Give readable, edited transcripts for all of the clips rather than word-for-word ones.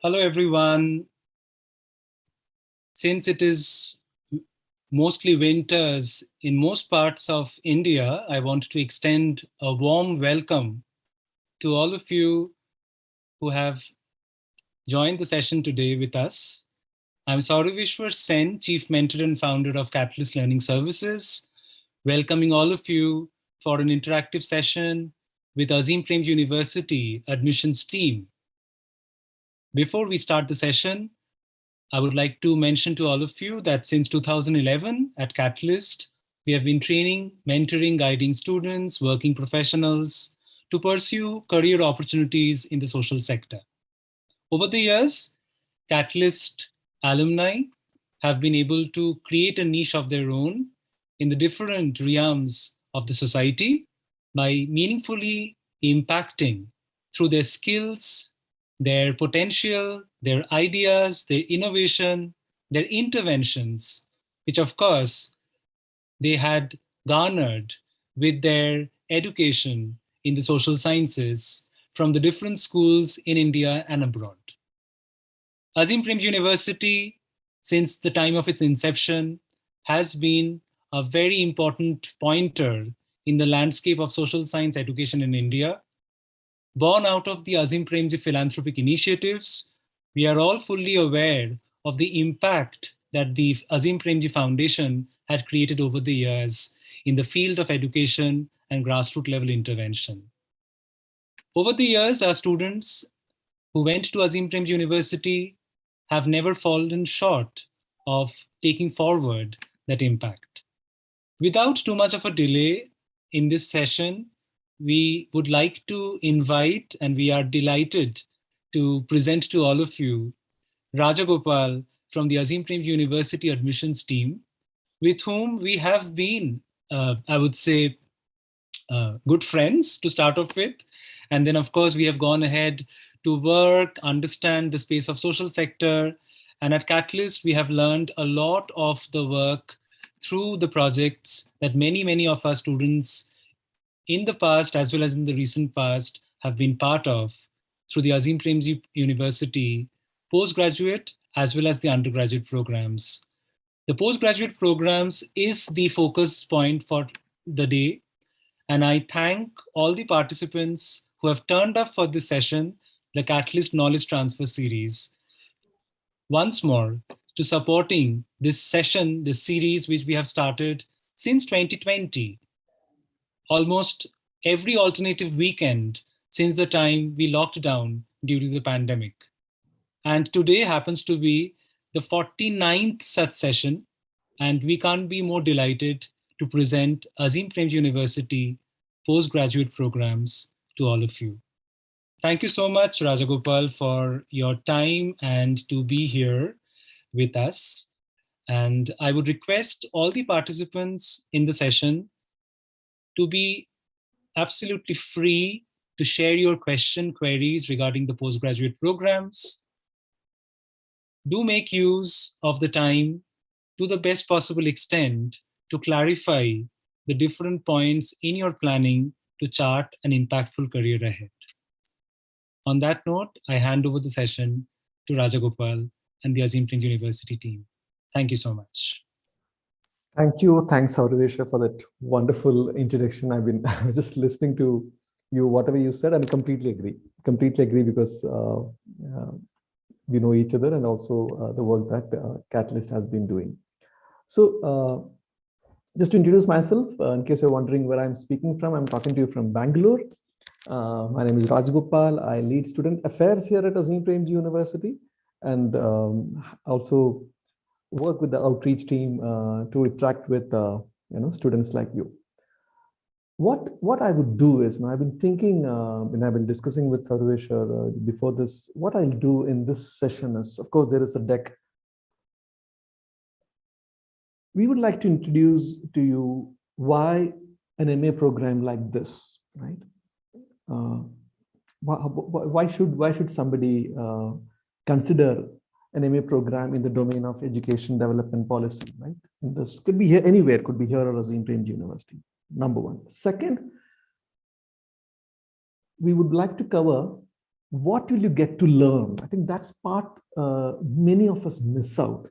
Hello, everyone. Since it is mostly winters in most parts of India, I want to extend a warm welcome to all of you who have joined the session today with us. I'm Saurabhishwar Sen, Chief Mentor and Founder of Catalyst Learning Services, welcoming all of you for an interactive session with Azim Premji University admissions team. Before we start the session, I would like to mention to all of you that since 2011 at Catalyst, we have been training, mentoring, guiding students, working professionals to pursue career opportunities in the social sector. Over the years, Catalyst alumni have been able to create a niche of their own in the different realms of the society by meaningfully impacting through their skills, their potential, their ideas, their innovation, their interventions, which of course they had garnered with their education in the social sciences from the different schools in India and abroad. Azim Premji University, since the time of its inception, has been a very important pointer in the landscape of social science education in India. Born out of the Azim Premji philanthropic initiatives, we are all fully aware of the impact that the Azim Premji Foundation had created over the years in the field of education and grassroots level intervention. Over the years, our students who went to Azim Premji University have never fallen short of taking forward that impact. Without too much of a delay in this session, we would like to invite, and we are delighted to present to all of you, Rajagopal from the Azim Premji University admissions team, with whom we have been, I would say, good friends to start off with. And then, of course, we have gone ahead to work, understand the space of social sector. And at Catalyst, we have learned a lot of the work through the projects that many of our students in the past, as well as in the recent past, have been part of through the Azim Premji University postgraduate as well as the undergraduate programs. The postgraduate programs is the focus point for the day. And I thank all the participants who have turned up for this session, the Catalyst Knowledge Transfer Series. Once more, to supporting this session, this series, which we have started since 2020, almost every alternative weekend since the time we locked down due to the pandemic. And today happens to be the 49th such session, and we can't be more delighted to present Azim Premji University postgraduate programs to all of you. Thank you so much, Rajagopal, for your time and to be here with us. And I would request all the participants in the session to be absolutely free to share your queries regarding the postgraduate programs. Do make use of the time to the best possible extent to clarify the different points in your planning to chart an impactful career ahead. On that note, I hand over the session to Rajagopal and the Azim Premji University team. Thank you so much. Thank you. Thanks, Saurabhishwar, for that wonderful introduction. I've been just listening to you, whatever you said, and completely agree. Completely agree because we know each other and also the work that Catalyst has been doing. So just to introduce myself, in case you're wondering where I'm speaking from, I'm talking to you from Bangalore. My name is Rajagopal. I lead student affairs here at Azim Premji University and also work with the outreach team to interact with students like you. What I would do is, I've been thinking, and I've been discussing with Sarveshwar before this, what I'll do in this session is, of course, there is a deck. We would like to introduce to you why an MA program like this, right? Why should somebody consider an MA program in the domain of education development policy, right? And this could be here anywhere, could be here or Azim Premji University. Number one. Second, we would like to cover what will you get to learn? I think that's part many of us miss out.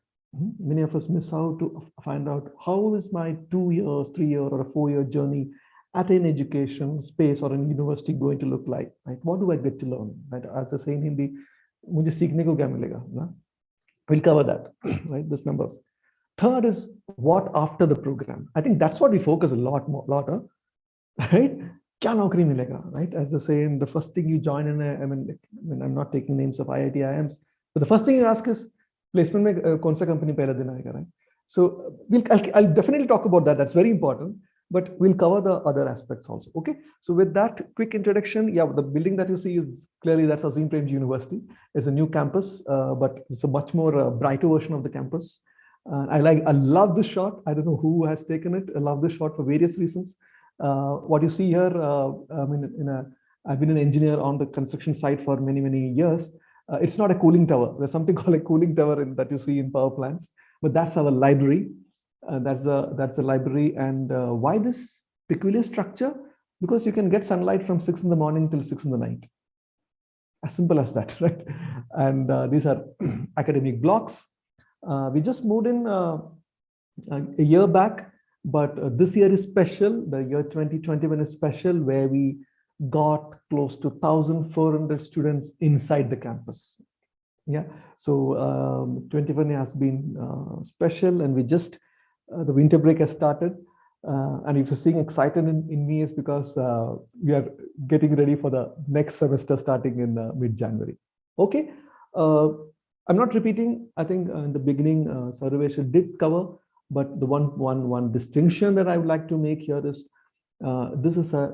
Many of us miss out to find out how is my 2 years, 3 year, or a 4 year journey at an education space or an university going to look like? Right? What do I get to learn? Right? As I say in Hindi, मुझे सीखने को क्या मिलेगा? ना? We'll cover that, right? This number. Third is what after the program. I think that's what we focus a lot more, right? क्या नौकरी मिलेगा, right? As they say, in the first thing you join in, I mean, I'm not taking names of IIT, IIMs, but the first thing you ask is placement में कौन सा company पहला दिन आएगा, right? So I'll definitely talk about that. That's very important. But we'll cover the other aspects also. Okay. So with that quick introduction, yeah, the building that you see is clearly that's Azim Premji University. It's a new campus, but it's a much more brighter version of the campus. I love this shot. I don't know who has taken it. I love this shot for various reasons. What you see here, I've been an engineer on the construction site for many, many years. It's not a cooling tower. There's something called a cooling tower that you see in power plants, but that's our library. That's the library. And why this peculiar structure? Because you can get sunlight from 6 in the morning till 6 in the night. As simple as that, right? And these are academic blocks. We just moved in a year back, but this year is special. The year 2021 is special, where we got close to 1,400 students inside the campus. Yeah, so 21 has been special, and we just the winter break has started, and if you're seeing excited in me, is because we are getting ready for the next semester starting in mid-January. Okay, I'm not repeating. I think in the beginning, Sarvesh did cover, but the one distinction that I would like to make here is this is a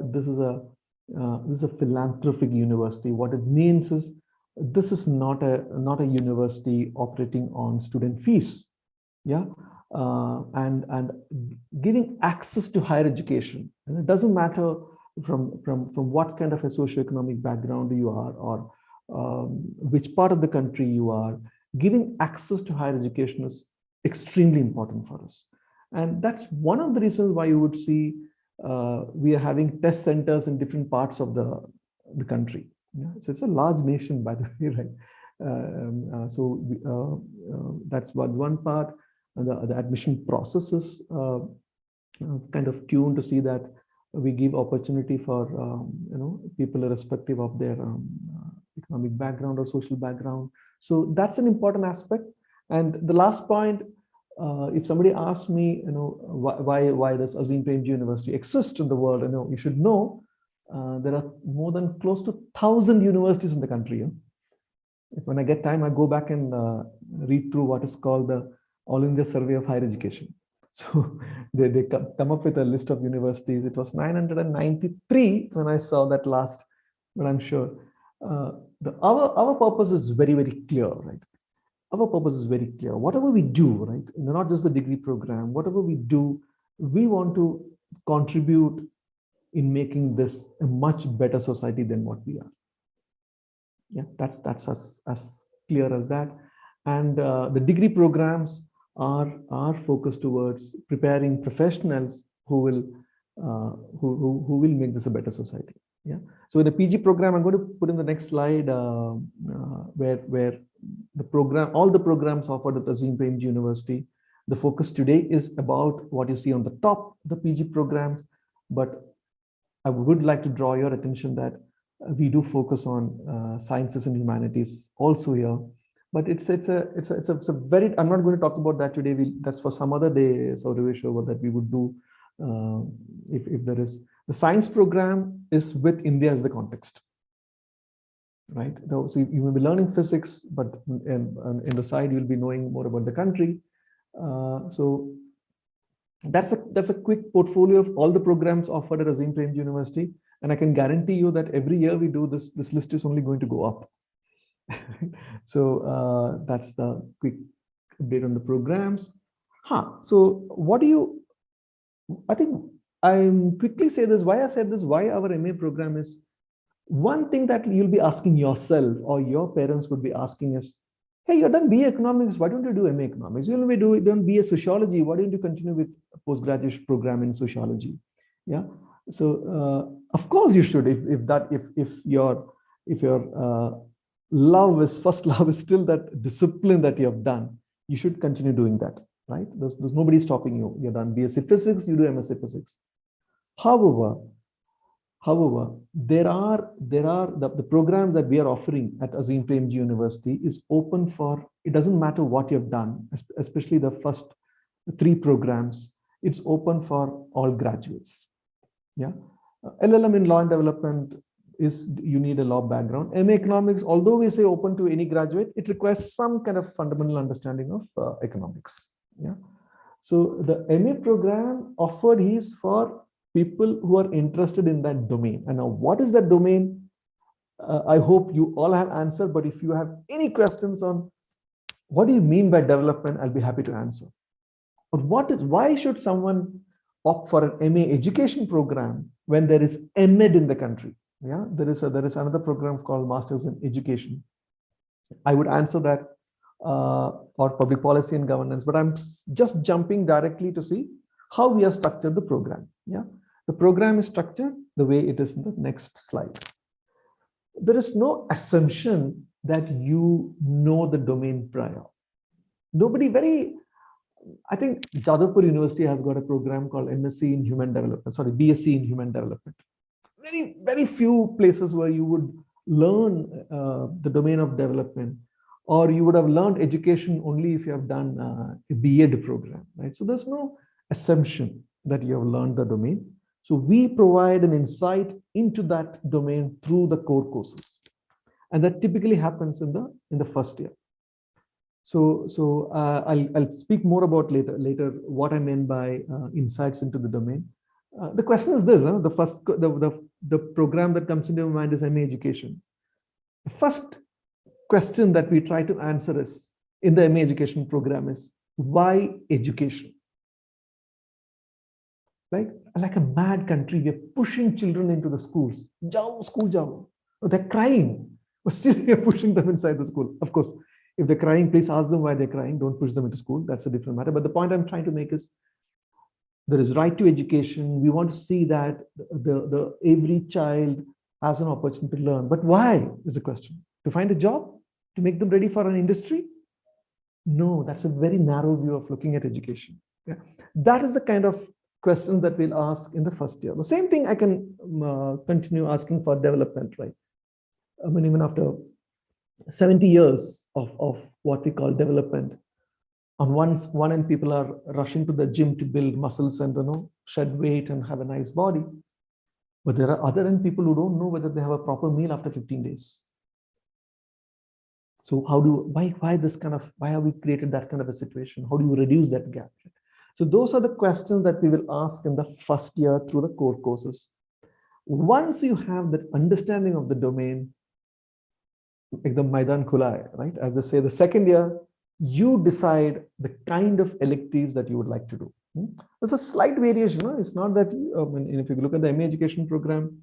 philanthropic university. What it means is this is not a university operating on student fees. Yeah. And giving access to higher education, and it doesn't matter from what kind of a socioeconomic background you are, or which part of the country you are. Giving access to higher education is extremely important for us, and that's one of the reasons why you would see we are having test centers in different parts of the country. Yeah? So it's a large nation, by the way, right? That's one part. The admission process is kind of tuned to see that we give opportunity for people irrespective of their economic background or social background. So that's an important aspect. And the last point, if somebody asks me, why does Azim Premji University exist in the world? You should know there are more than close to 1,000 universities in the country. When I get time, I go back and read through what is called the All India Survey of Higher Education. So they come up with a list of universities. It was 993 when I saw that last, but I'm sure our purpose is very, very clear, right? Our purpose is very clear. Whatever we do, right, not just the degree program, whatever we do, we want to contribute in making this a much better society than what we are. Yeah, that's as clear as that. And the degree programs are focused towards preparing professionals who will make this a better society. Yeah. So in the PG program, I'm going to put in the next slide where the program, all the programs offered at Azim Premji University. The focus today is about what you see on the top, the PG programs, but I would like to draw your attention that we do focus on sciences and humanities also here. But it's a very, I'm not going to talk about that today. That's for some other day, Sauravesh, that we would do if there is. The science program is with India as the context, right? So you will be learning physics, but in the side you'll be knowing more about the country. So that's a quick portfolio of all the programs offered at Azim Premji University, and I can guarantee you that every year we do this, this list is only going to go up. So that's the quick update on the programs. So what do you? I think I'm quickly say this. Why I said this? Why our MA program is one thing that you'll be asking yourself, or your parents would be asking is, hey, you're done BA Economics, why don't you do MA Economics? You'll be done BA Sociology, why don't you continue with a postgraduate program in Sociology? Yeah. So of course you should, if if your love is first love is still that discipline that you have done, you should continue doing that, right? There's nobody stopping you. You've done BSc Physics, you do MSc Physics. However, there are the programs that we are offering at Azim Premji University is open for, it doesn't matter what you've done, especially the first 3 programs, it's open for all graduates. Yeah. LLM in law and development is you need a law background. MA economics, although we say open to any graduate, it requires some kind of fundamental understanding of economics. Yeah. So the MA program offered is for people who are interested in that domain. And now what is that domain? I hope you all have answered, but if you have any questions on what do you mean by development, I'll be happy to answer. But why should someone opt for an MA education program when there is MEd in the country? Yeah, there is another program called Masters in Education. I would answer that or public policy and governance, but I'm just jumping directly to see how we have structured the program. Yeah, the program is structured the way it is in the next slide. There is no assumption that you know the domain prior. I think Jadavpur University has got a program called MSc in Human Development, sorry, BSc in Human Development. Very few places where you would learn the domain of development, or you would have learned education only if you have done a B.Ed program, right? So there's no assumption that you have learned the domain. So we provide an insight into that domain through the core courses, and that typically happens in the first year. So I'll speak more about later what I meant by insights into the domain. The question is this: the program that comes into your mind is MA Education. The first question that we try to answer is in the MA Education program is why education? Like a mad country, we're pushing children into the schools. Jao, school jao. They're crying, but still we're pushing them inside the school. Of course, if they're crying, please ask them why they're crying. Don't push them into school. That's a different matter. But the point I'm trying to make is there is right to education. We want to see that every child has an opportunity to learn. But why is the question? To find a job? To make them ready for an industry? No, that's a very narrow view of looking at education. Yeah. That is the kind of questions that we'll ask in the first year. The same thing I can continue asking for development, right? I mean, even after 70 years of what we call development, on one end, people are rushing to the gym to build muscles and shed weight and have a nice body. But there are other end people who don't know whether they have a proper meal after 15 days. So why have we created that kind of a situation? How do you reduce that gap? So those are the questions that we will ask in the first year through the core courses. Once you have that understanding of the domain, like the Maidan Khula, right? As they say, the second year, you decide the kind of electives that you would like to do. There's a slight variation. It's not that, if you look at the MA education program,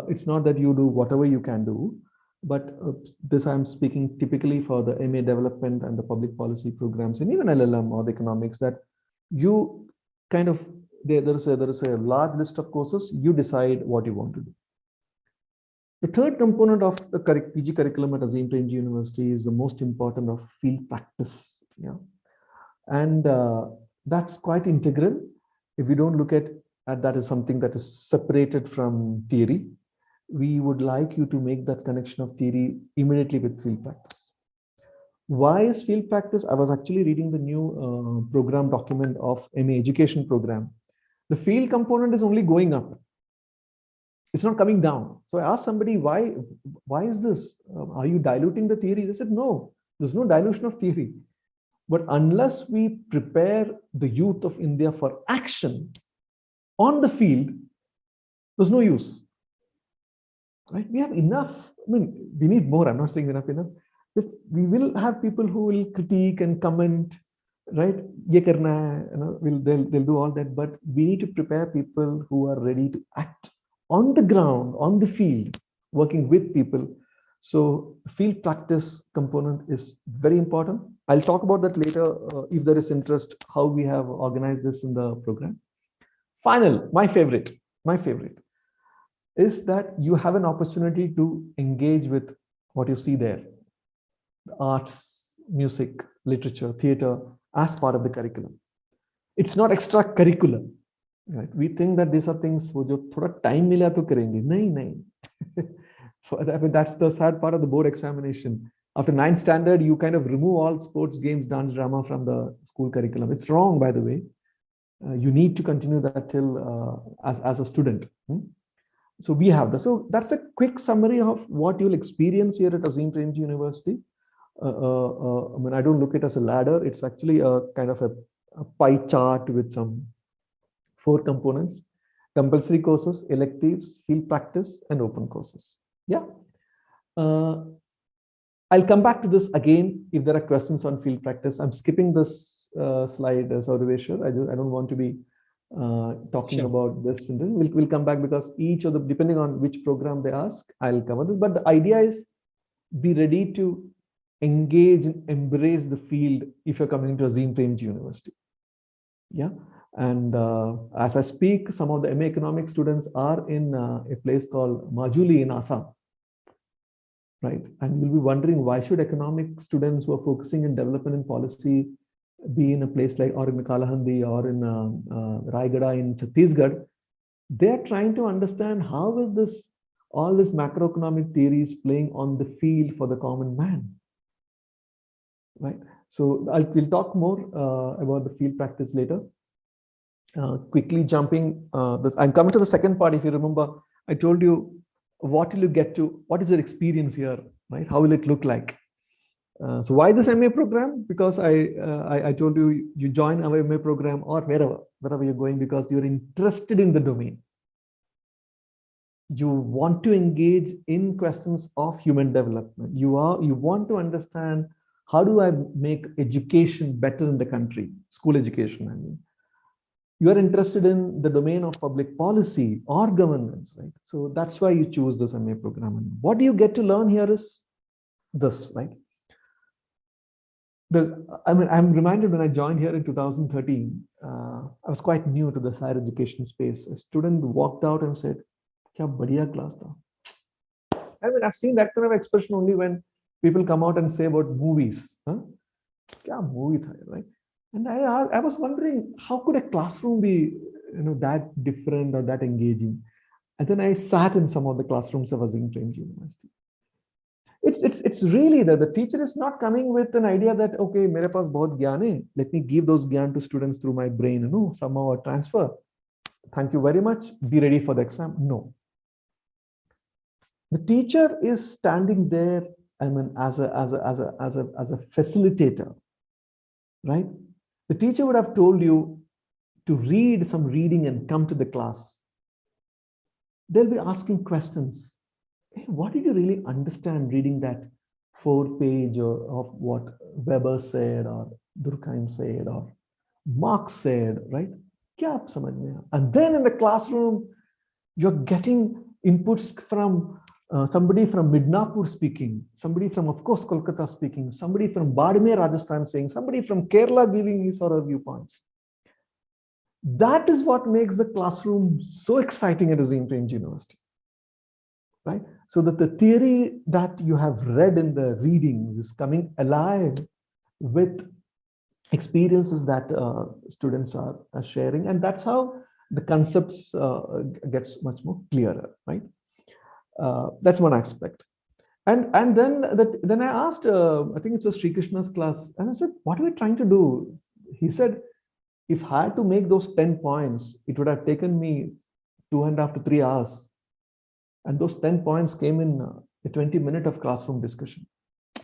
it's not that you do whatever you can do, but this I'm speaking typically for the MA development and the public policy programs, and even LLM or the economics, that you kind of, there is a large list of courses, you decide what you want to do. The third component of the PG curriculum at Azim Premji University is the most important of field practice. Yeah. And that's quite integral. If we don't look at that as something that is separated from theory, we would like you to make that connection of theory immediately with field practice. Why is field practice? I was actually reading the new program document of MA education program. The field component is only going up. It's not coming down. So I asked somebody, why is this? Are you diluting the theory? They said, no, there's no dilution of theory. But unless we prepare the youth of India for action on the field, there's no use. Right? We have enough. I mean, we need more. I'm not saying enough. If we will have people who will critique and comment, right? They'll do all that. But we need to prepare people who are ready to act on the ground, on the field, working with people. So field practice component is very important. I'll talk about that later if there is interest, how we have organized this in the program. Final, my favorite. is that you have an opportunity to engage with what you see there, arts, music, literature, theater, as part of the curriculum. It's not extracurricular, right? We think that these are things wo jo thoda time mila to karenge. Nahi. I mean, that's the sad part of the board examination. After 9th standard, you kind of remove all sports, games, dance, drama from the school curriculum. It's wrong, by the way. You need to continue that till as a student. So we have that. So that's a quick summary of what you'll experience here at Azim Premji University. I mean, I don't look at it as a ladder. It's actually a kind of a pie chart with some 4 components: compulsory courses, electives, field practice, and open courses. Yeah. I'll come back to this again if there are questions on field practice. I'm skipping this slide, Saurabh. I don't want to be talking about this and then we'll come back, because each of the, depending on which program they ask, I'll cover this. But the idea is be ready to engage and embrace the field if you're coming to Azim Premji University. Yeah. And as I speak, some of the MA Economics students are in a place called Majuli in Assam. Right. And you'll be wondering, why should economic students who are focusing in development and policy be in a place like, or in Kalahandi, or in Raigada in Chhattisgarh? They're trying to understand how is this, all this macroeconomic theories playing on the field for the common man. Right. So we'll talk more about the field practice later. Quickly jumping, I'm coming to the second part. If you remember, I told you, what will you get to, what is your experience here, right? How will it look like? So why this MA program? Because I told you, you join our MA program or wherever you're going, because you're interested in the domain. You want to engage in questions of human development. You want to understand, how do I make education better in the country, school education, I mean. You are interested in the domain of public policy or governance, right? So that's why you choose this MA program. And what do you get to learn here is this, right? I'm reminded when I joined here in 2013, I was quite new to the higher education space. A student walked out and said, "Kya badhiya class tha." I mean, I've seen that kind of expression only when people come out and say about movies. Huh? Kya movie tha, right? And I was wondering, how could a classroom be, that different or that engaging? And then I sat in some of the classrooms of Azim Premji University. It's really that the teacher is not coming with an idea that, okay, mere paas bahut gyan hai, let me give those gyan to students through my brain, somehow a transfer. Thank you very much. Be ready for the exam. No. The teacher is standing there, I mean, as a facilitator, right? The teacher would have told you to read some reading and come to the class. They'll be asking questions. Hey, what did you really understand reading that 4-page of what Weber said, or Durkheim said, or Marx said, right? Kya aap samajh mein aa? And then in the classroom, you're getting inputs from somebody from Midnapur speaking, somebody from, of course, Kolkata speaking, somebody from Badmer, Rajasthan saying, somebody from Kerala giving his or her viewpoints. That is what makes the classroom so exciting at Azim Premji University, right? So that the theory that you have read in the readings is coming alive with experiences that students are sharing, and that's how the concepts gets much more clearer, right? That's one aspect. And then I asked, I think it was Sri Krishna's class, and I said, what are we trying to do? He said, if I had to make those 10 points, it would have taken me 2.5 to 3 hours. And those 10 points came in a 20-minute of classroom discussion.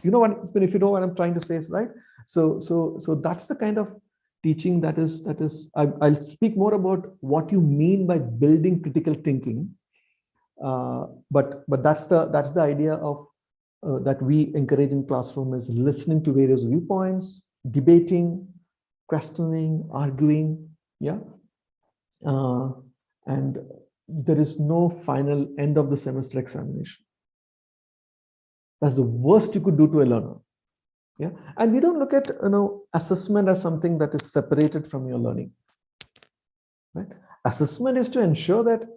You know what, if you know what I'm trying to say, right? So that's the kind of teaching that is, I'll speak more about what you mean by building critical thinking. But that's the idea of that we encourage in classroom, is listening to various viewpoints, debating, questioning, arguing, yeah. And there is no final end of the semester examination. That's the worst you could do to a learner. Yeah, and we don't look at assessment as something that is separated from your learning. Right? Assessment is to ensure that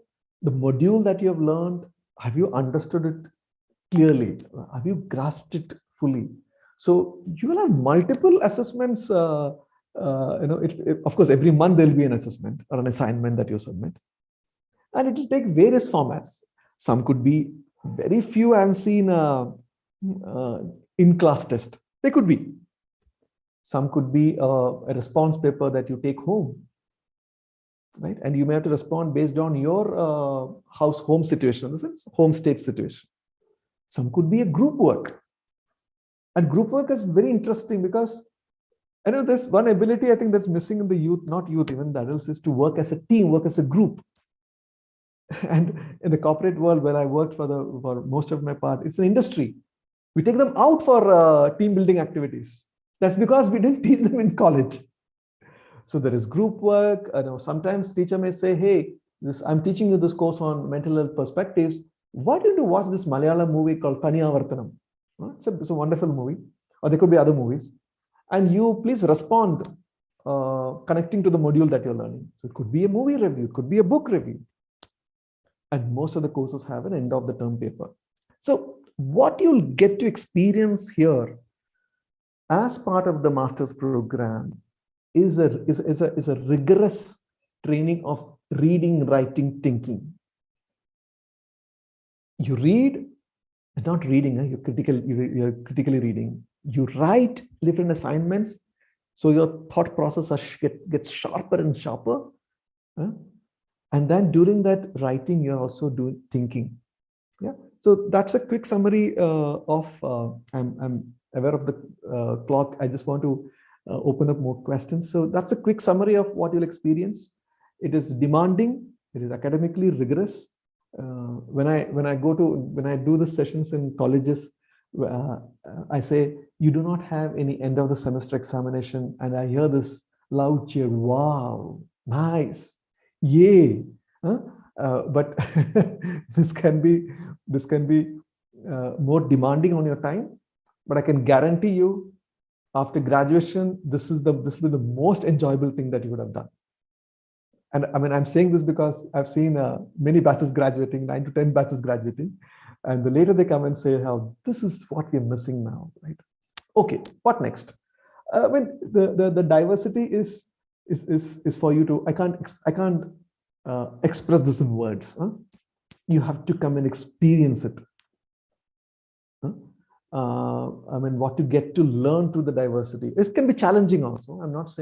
the module that you have learned, have you understood it clearly? Have you grasped it fully? So you will have multiple assessments. Of course, every month there'll be an assessment or an assignment that you submit, and it will take various formats. Some could be very few. I've seen in-class test. They could be. Some could be a response paper that you take home, right? And you may have to respond based on your home situation, in the sense, home state situation. Some could be a group work. And group work is very interesting because I know there's one ability I think that's missing in the youth, not youth, even the adults, is to work as a team, work as a group. And in the corporate world where I worked for most of my part, it's an industry. We take them out for team building activities. That's because we didn't teach them in college. So there is group work. Sometimes teacher may say, hey, I'm teaching you this course on mental health perspectives. Why don't you watch this Malayalam movie called Thaniyavartanam? It's a wonderful movie. Or there could be other movies. And you please respond connecting to the module that you're learning. So it could be a movie review, it could be a book review. And most of the courses have an end of the term paper. So what you'll get to experience here as part of the master's program is a rigorous training of reading, writing, thinking. You read, not reading, you're critically reading. You write different assignments, so your thought process gets sharper and sharper. And then during that writing, you're also doing thinking. Yeah. So that's a quick summary of. I'm aware of the clock. I just want to open up more questions. So that's a quick summary of what you'll experience. It is demanding. It is academically rigorous. When I do the sessions in colleges, I say you do not have any end of the semester examination, and I hear this loud cheer. Wow, nice, yay! But this can be more demanding on your time. But I can guarantee you, after graduation, this will be the most enjoyable thing that you would have done. And I mean, I'm saying this because I've seen many batches graduating, 9 to 10 batches graduating. And the later they come and say how this is what we're missing now, right? Okay, what next? When the diversity is for you to, I can't express this in words. You have to come and experience it. I mean, what you get to learn through the diversity. It can be challenging also. I'm not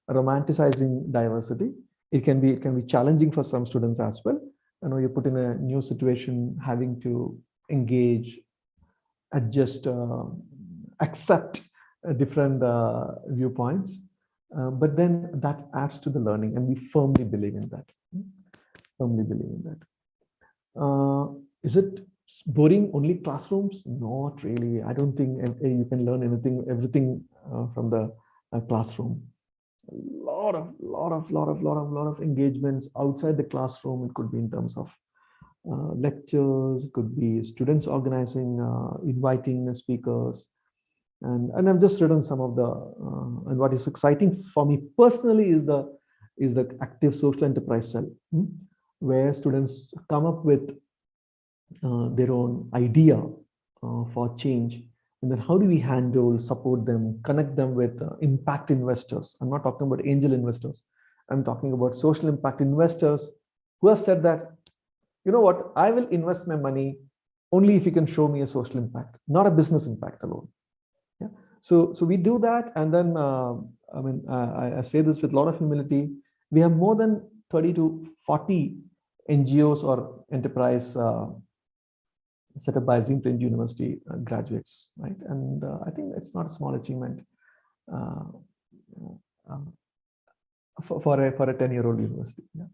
romanticizing diversity. It can be challenging for some students as well. You're put in a new situation, having to engage, adjust, accept different viewpoints. But then that adds to the learning, and we firmly believe in that. Is it boring only classrooms? Not really. I don't think you can learn everything from the classroom. Lot of engagements outside the classroom. It could be in terms of lectures, it could be students organizing, inviting speakers, and I've just written some of the and what is exciting for me personally is the active social enterprise cell, where students come up with their own idea for change. And then how do we handle, support them, connect them with impact investors? I'm not talking about angel investors. I'm talking about social impact investors who have said that, you know what, I will invest my money only if you can show me a social impact, not a business impact alone. Yeah. So we do that. And then, I say this with a lot of humility. We have more than 30 to 40 NGOs or enterprise set up by Azim Premji University graduates, right? And I think it's not a small achievement for a 10-year-old university. Yeah.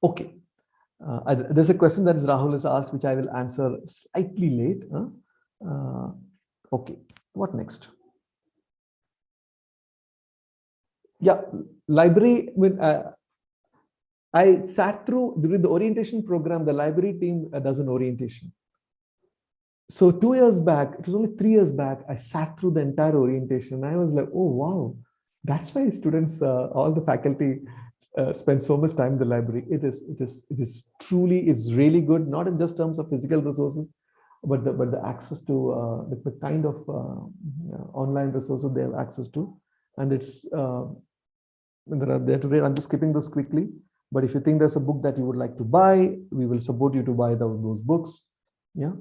Okay. There's a question that Rahul has asked, which I will answer slightly late. Okay, what next? Yeah, library. I sat through during the orientation program. The library team does an orientation. So 2 years back, it was only 3 years back, I sat through the entire orientation. I was like, oh, wow, that's why students, all the faculty spend so much time in the library. It is truly, it's really good, not in just terms of physical resources, but the access to the kind of online resources they have access to, and it's there to read. I'm just skipping this quickly, but if you think there's a book that you would like to buy, we will support you to buy those books. Yeah,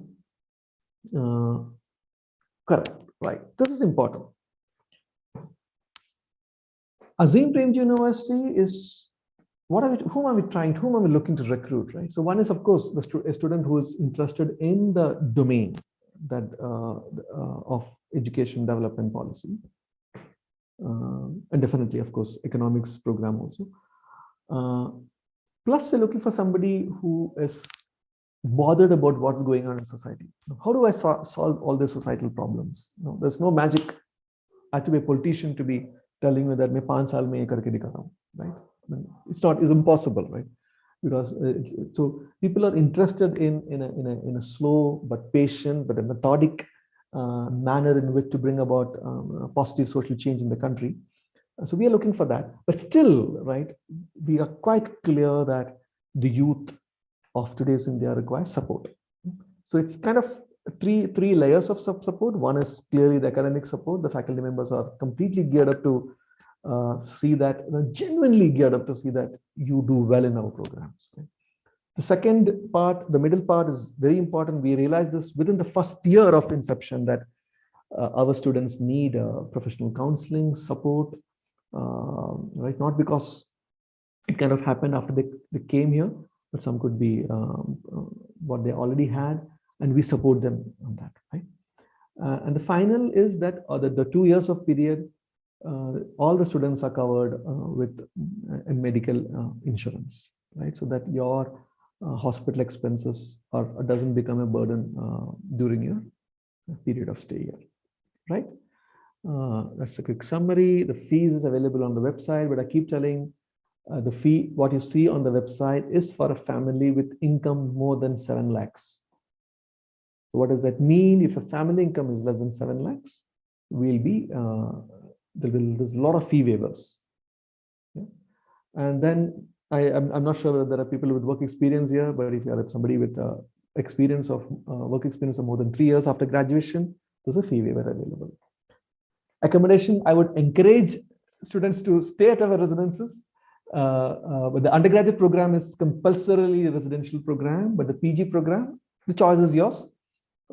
correct, right. This is important. Azim Premji University is whom are we looking to recruit, right? So one is, of course, a student who is interested in the domain that of education development policy, and definitely, of course, economics program also. Plus, we're looking for somebody who is bothered about what's going on in society. How do I solve all the societal problems? No, there's no magic. I have to be a politician to be telling me that मैं 5 साल में ये करके दिखा रहा हूँ, right? It's impossible, right? Because so people are interested in a slow but patient but a methodic manner in which to bring about positive social change in the country. So we are looking for that, but still, right, we are quite clear that the youth of today's India requires support. So it's kind of three layers of support. One is clearly the academic support. The faculty members are completely geared up to see that, genuinely geared up to see that you do well in our programs. Okay? The second part, the middle part, is very important. We realize this within the first year of inception that our students need professional counseling support, right? Not because it kind of happened after they came here, but some could be what they already had, and we support them on that, right? And the final is that the 2 years of period, all the students are covered with a medical insurance, right? So that your hospital expenses doesn't become a burden during your period of stay here, right? That's a quick summary. The fees is available on the website, but I keep telling the fee, what you see on the website is for a family with income more than 7 lakhs. So what does that mean? If a family income is less than 7 lakhs, we'll be there's a lot of fee waivers. Yeah? And then I'm not sure whether there are people with work experience here, but if you are somebody with experience of work experience of more than 3 years after graduation, there's a fee waiver available. Accommodation, I would encourage students to stay at our residences. But the undergraduate program is compulsorily a residential program, but the PG program, the choice is yours.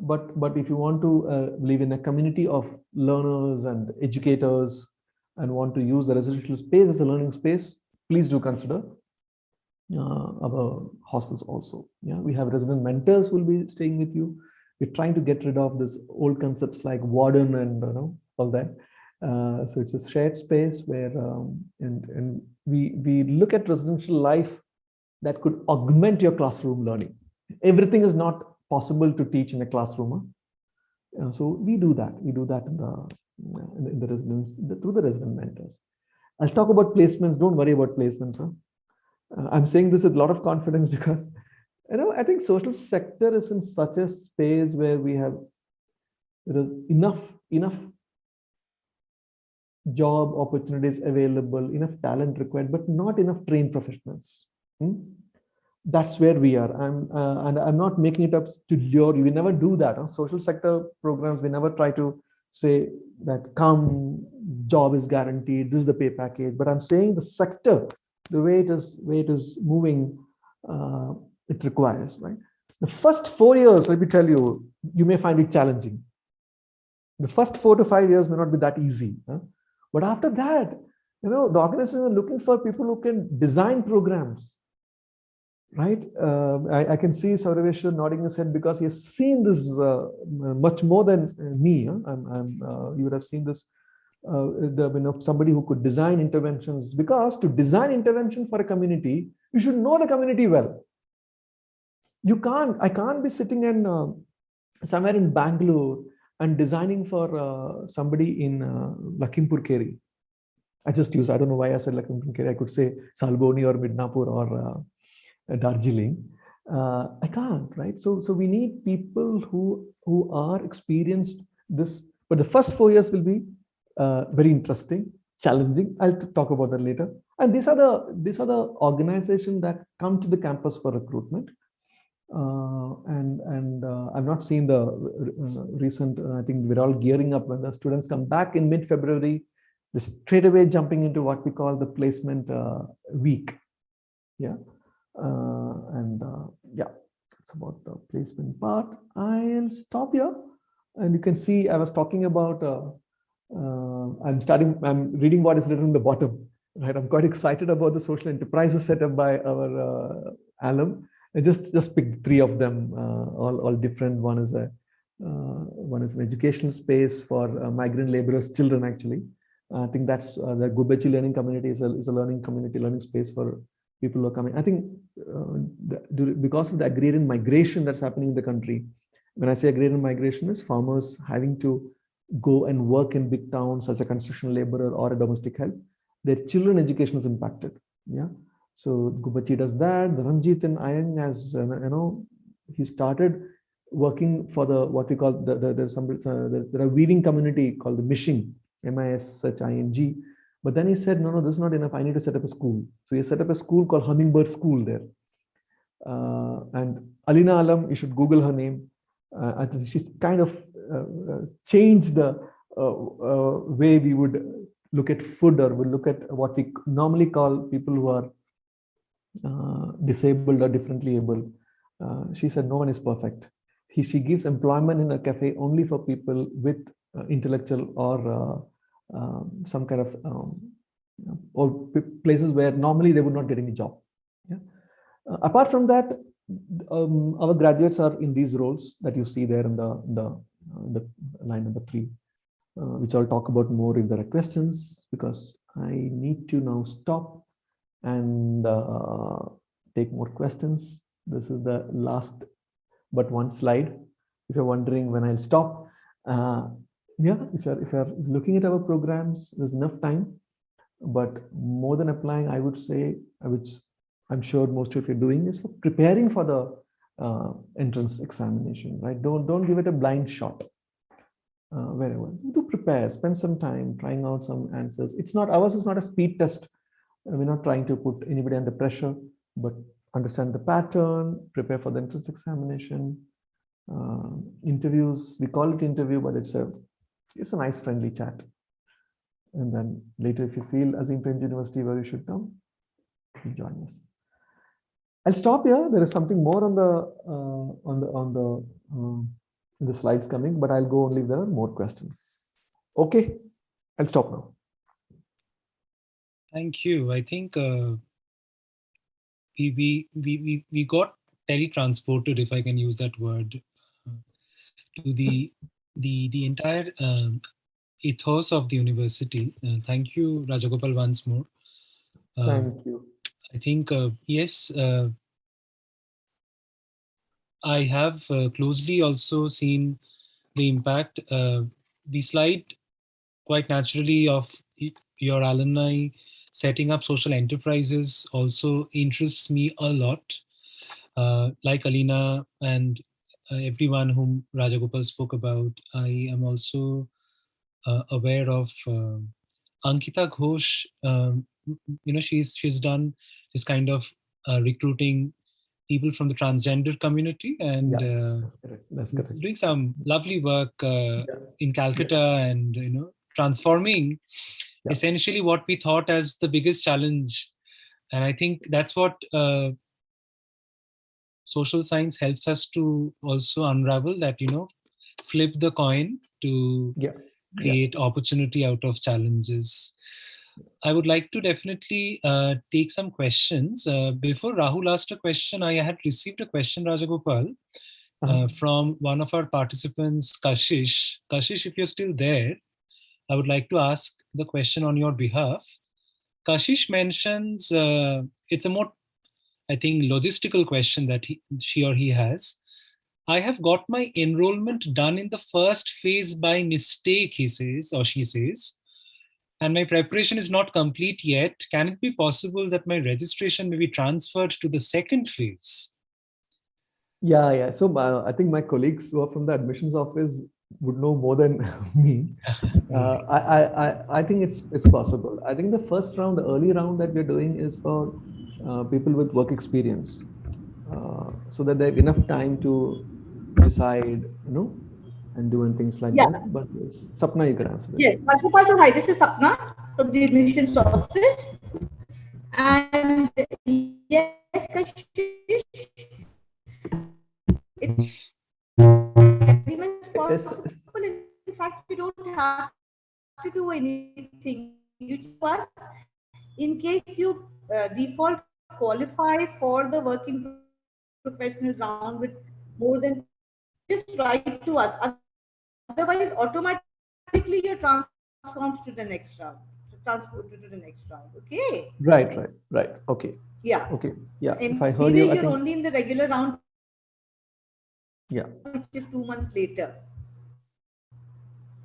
But if you want to live in a community of learners and educators and want to use the residential space as a learning space, please do consider our hostels also. Yeah, we have resident mentors who will be staying with you. We're trying to get rid of this old concepts like warden and all that. So it's a shared space where and we look at residential life that could augment your classroom learning. Everything is not possible to teach in a classroom. So we do that. We do that in the residence through the resident mentors. I'll talk about placements. Don't worry about placements. Huh? I'm saying this with a lot of confidence because I think social sector is in such a space where there is enough job opportunities available, enough talent required, but not enough trained professionals. That's where we are. And I'm not making it up to lure you. We never do that. Social sector programs, we never try to say that job is guaranteed, this is the pay package. But I'm saying the sector, the way it is moving, it requires, right? The first 4 years, let me tell you, you may find it challenging. The first 4 to 5 years may not be that easy. But after that, the organizations are looking for people who can design programs, right? I can see Saurabh nodding his head because he has seen this much more than me. You would have seen this, somebody who could design interventions, because to design intervention for a community, you should know the community well. I can't be sitting in somewhere in Bangalore and designing for somebody in Lakhimpur Kheri. I don't know why I said Lakhimpur Kheri. I could say Salboni or Midnapur or Darjeeling. I can't, right? So we need people who are experienced this. But the first 4 years will be very interesting, challenging. I'll talk about that later. And these are the organizations that come to the campus for recruitment. And I've not seen the recent. I think we're all gearing up when the students come back in mid-February. They're straight away jumping into what we call the placement week. Yeah, yeah, it's about the placement part. I'll stop here, and you can see I was talking about. I'm reading what is written in the bottom. Right, I'm quite excited about the social enterprises set up by our alum. I just picked three of them, all different. One is an educational space for migrant laborers' children. Actually, I think that's the Gubachi learning community is a learning community, learning space for people who are coming. I think because of the agrarian migration that's happening in the country. When I say agrarian migration, is farmers having to go and work in big towns as a construction laborer or a domestic help. Their children education is impacted. Yeah. So Gubachi does that. The Ranjit and Ayang, as he started working for the what we call there's a weaving community called the Mishing, MISHING. But then he said, no, this is not enough. I need to set up a school. So he set up a school called Hummingbird School there. And Alina Alam, you should Google her name. I think she's kind of changed the way we would look at food, or we'll look at what we normally call people who are disabled or differently able. She said no one is perfect. She gives employment in a cafe only for people with intellectual or some kind of or places where normally they would not get any job. Yeah. Apart from that, our graduates are in these roles that you see there in the line number 3, which I'll talk about more if there are questions, because I need to now stop and take more questions. This is the last but one slide. If you're wondering when I'll stop, yeah, if you're looking at our programs, there's enough time. But more than applying, I would say, which I'm sure most of you are doing, is for preparing for the entrance examination. Right? Don't give it a blind shot. Wherever do prepare, spend some time trying out some answers. It's not ours is not a speed test. We're not trying to put anybody under pressure, but understand the pattern, prepare for the entrance examination. Interviews, we call it interview, but it's a nice friendly chat. And then later, if you feel Azim Premji University where you should come, join us. I'll stop here. There is something more on the slides coming, but I'll go only if there are more questions. Okay, I'll stop now. Thank you. I think we got teletransported, if I can use that word, to the entire ethos of the university. Thank you, Rajagopal, once more. Thank you. I think yes, I have closely also seen the impact. The slide, quite naturally, of your alumni setting up social enterprises also interests me a lot. Like Alina and everyone whom Rajagopal spoke about, I am also aware of Ankita Ghosh. She's done this kind of recruiting people from the transgender community, and that's correct. That's correct. doing some lovely work in Calcutta, and transforming essentially what we thought as the biggest challenge. And I think that's what social science helps us to also unravel, that flip the coin to create opportunity out of challenges. I would like to definitely take some questions. Before Rahul asked a question, I had received a question, Rajagopal, from one of our participants, Kashish. Kashish, if you're still there, I would like to ask the question on your behalf. Kashish mentions, it's a more, I think, logistical question that she or he has. I have got my enrollment done in the first phase by mistake, he says, or she says, and my preparation is not complete yet. Can it be possible that my registration may be transferred to the second phase? Yeah. So I think my colleagues who are from the admissions office would know more than me. I think it's possible. I think the first round, the early round that we're doing is for people with work experience, so that they have enough time to decide, and doing things like Yeah. that. But Sapna, you can answer that. Yes. Rajgopal, so hi, this is Sapna from the admissions office. And yes, Kashish, it's very much possible. In fact, you don't have to do anything. You just in case you default qualify for the working professional round with more than 2 years, just write to us. Otherwise, automatically you're transformed to the next round. Transferred to the next round. Okay. Right, right, right. Okay, Yeah. okay, So yeah. If I anyway, heard you're you, I only think, in the regular round, which is 2 months later.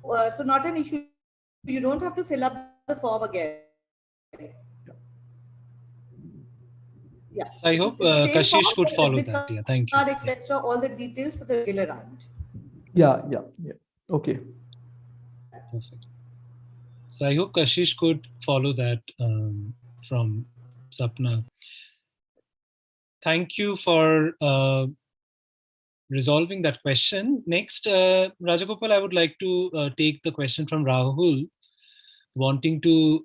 yeah, So not an issue. You don't have to fill up the form again. Yeah. So it's the same I form, hope just admit Kashish card, could follow etc., that. all Yeah, the thank you. details for Yeah, the regular round. yeah, yeah, yeah. Okay. perfect. So I hope Kashish could follow that from Sapna. Thank you for resolving that question. Next, Rajagopal, I would like to take the question from Rahul, wanting to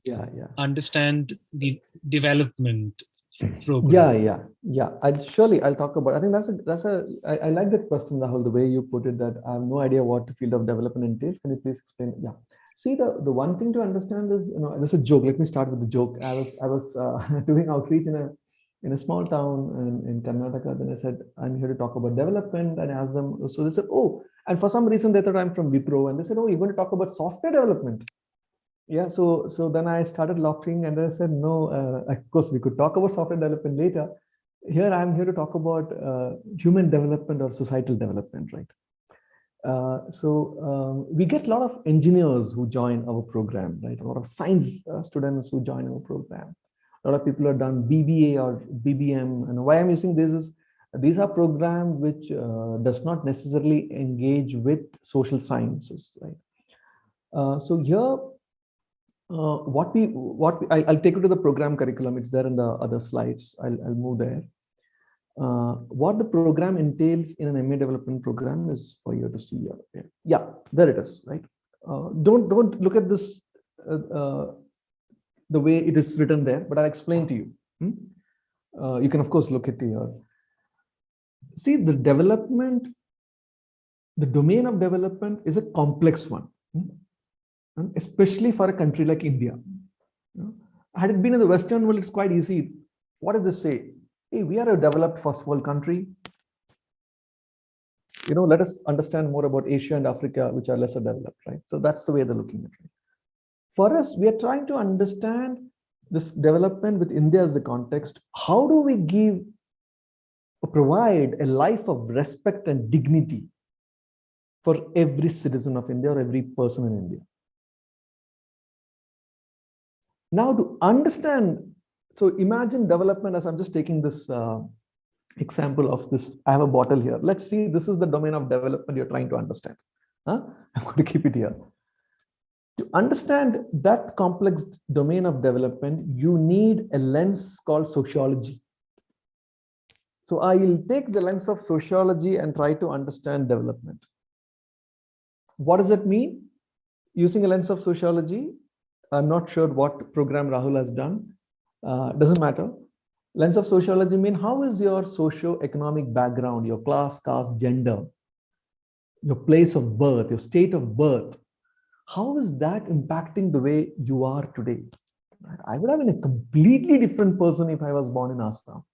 Yeah, yeah. understand the development Yeah, program. yeah, yeah. I'll talk about. I think I like that question, Rahul. The way you put it, that I have no idea what the field of development entails. Can you please explain? Yeah. See, the one thing to understand is, this is a joke. Let me start with the joke. I was doing outreach in a small town in Karnataka. Then I said, I'm here to talk about development, and I asked them. So they said, oh, and for some reason they thought I'm from Wipro, and they said, oh, you're going to talk about software development. Yeah, so then I started laughing, and I said, no, of course we could talk about software development later. Here I'm here to talk about human development or societal development, right? So we get a lot of engineers who join our program, right? A lot of science students who join our program. A lot of people have done BBA or BBM. And why I'm using this is, these are programs which does not necessarily engage with social sciences, right? So here, I'll take you to the program curriculum. It's there in the other slides. I'll move there. What the program entails in an MA development program is for you to see here. Yeah, there it is, right? Don't look at this the way it is written there, but I'll explain to you. You can of course look at here. See, the domain of development is a complex one, especially for a country like India. Had it been in the Western world, it's quite easy. What does this say? Hey, we are a developed first world country. Let us understand more about Asia and Africa, which are lesser developed, right? So that's the way they're looking at it. For us, we are trying to understand this development with India as the context. How do we give or provide a life of respect and dignity for every citizen of India or every person in India? Now, to understand, so imagine development as I'm just taking this example of this. I have a bottle here. Let's see, this is the domain of development you're trying to understand. I'm going to keep it here. To understand that complex domain of development, you need a lens called sociology. So I will take the lens of sociology and try to understand development. What does that mean? Using a lens of sociology, I'm not sure what program Rahul has done. Doesn't matter. Lens of sociology mean, how is your socio-economic background, your class, caste, gender, your place of birth, your state of birth, how is that impacting the way you are today? I would have been a completely different person if I was born in Assam,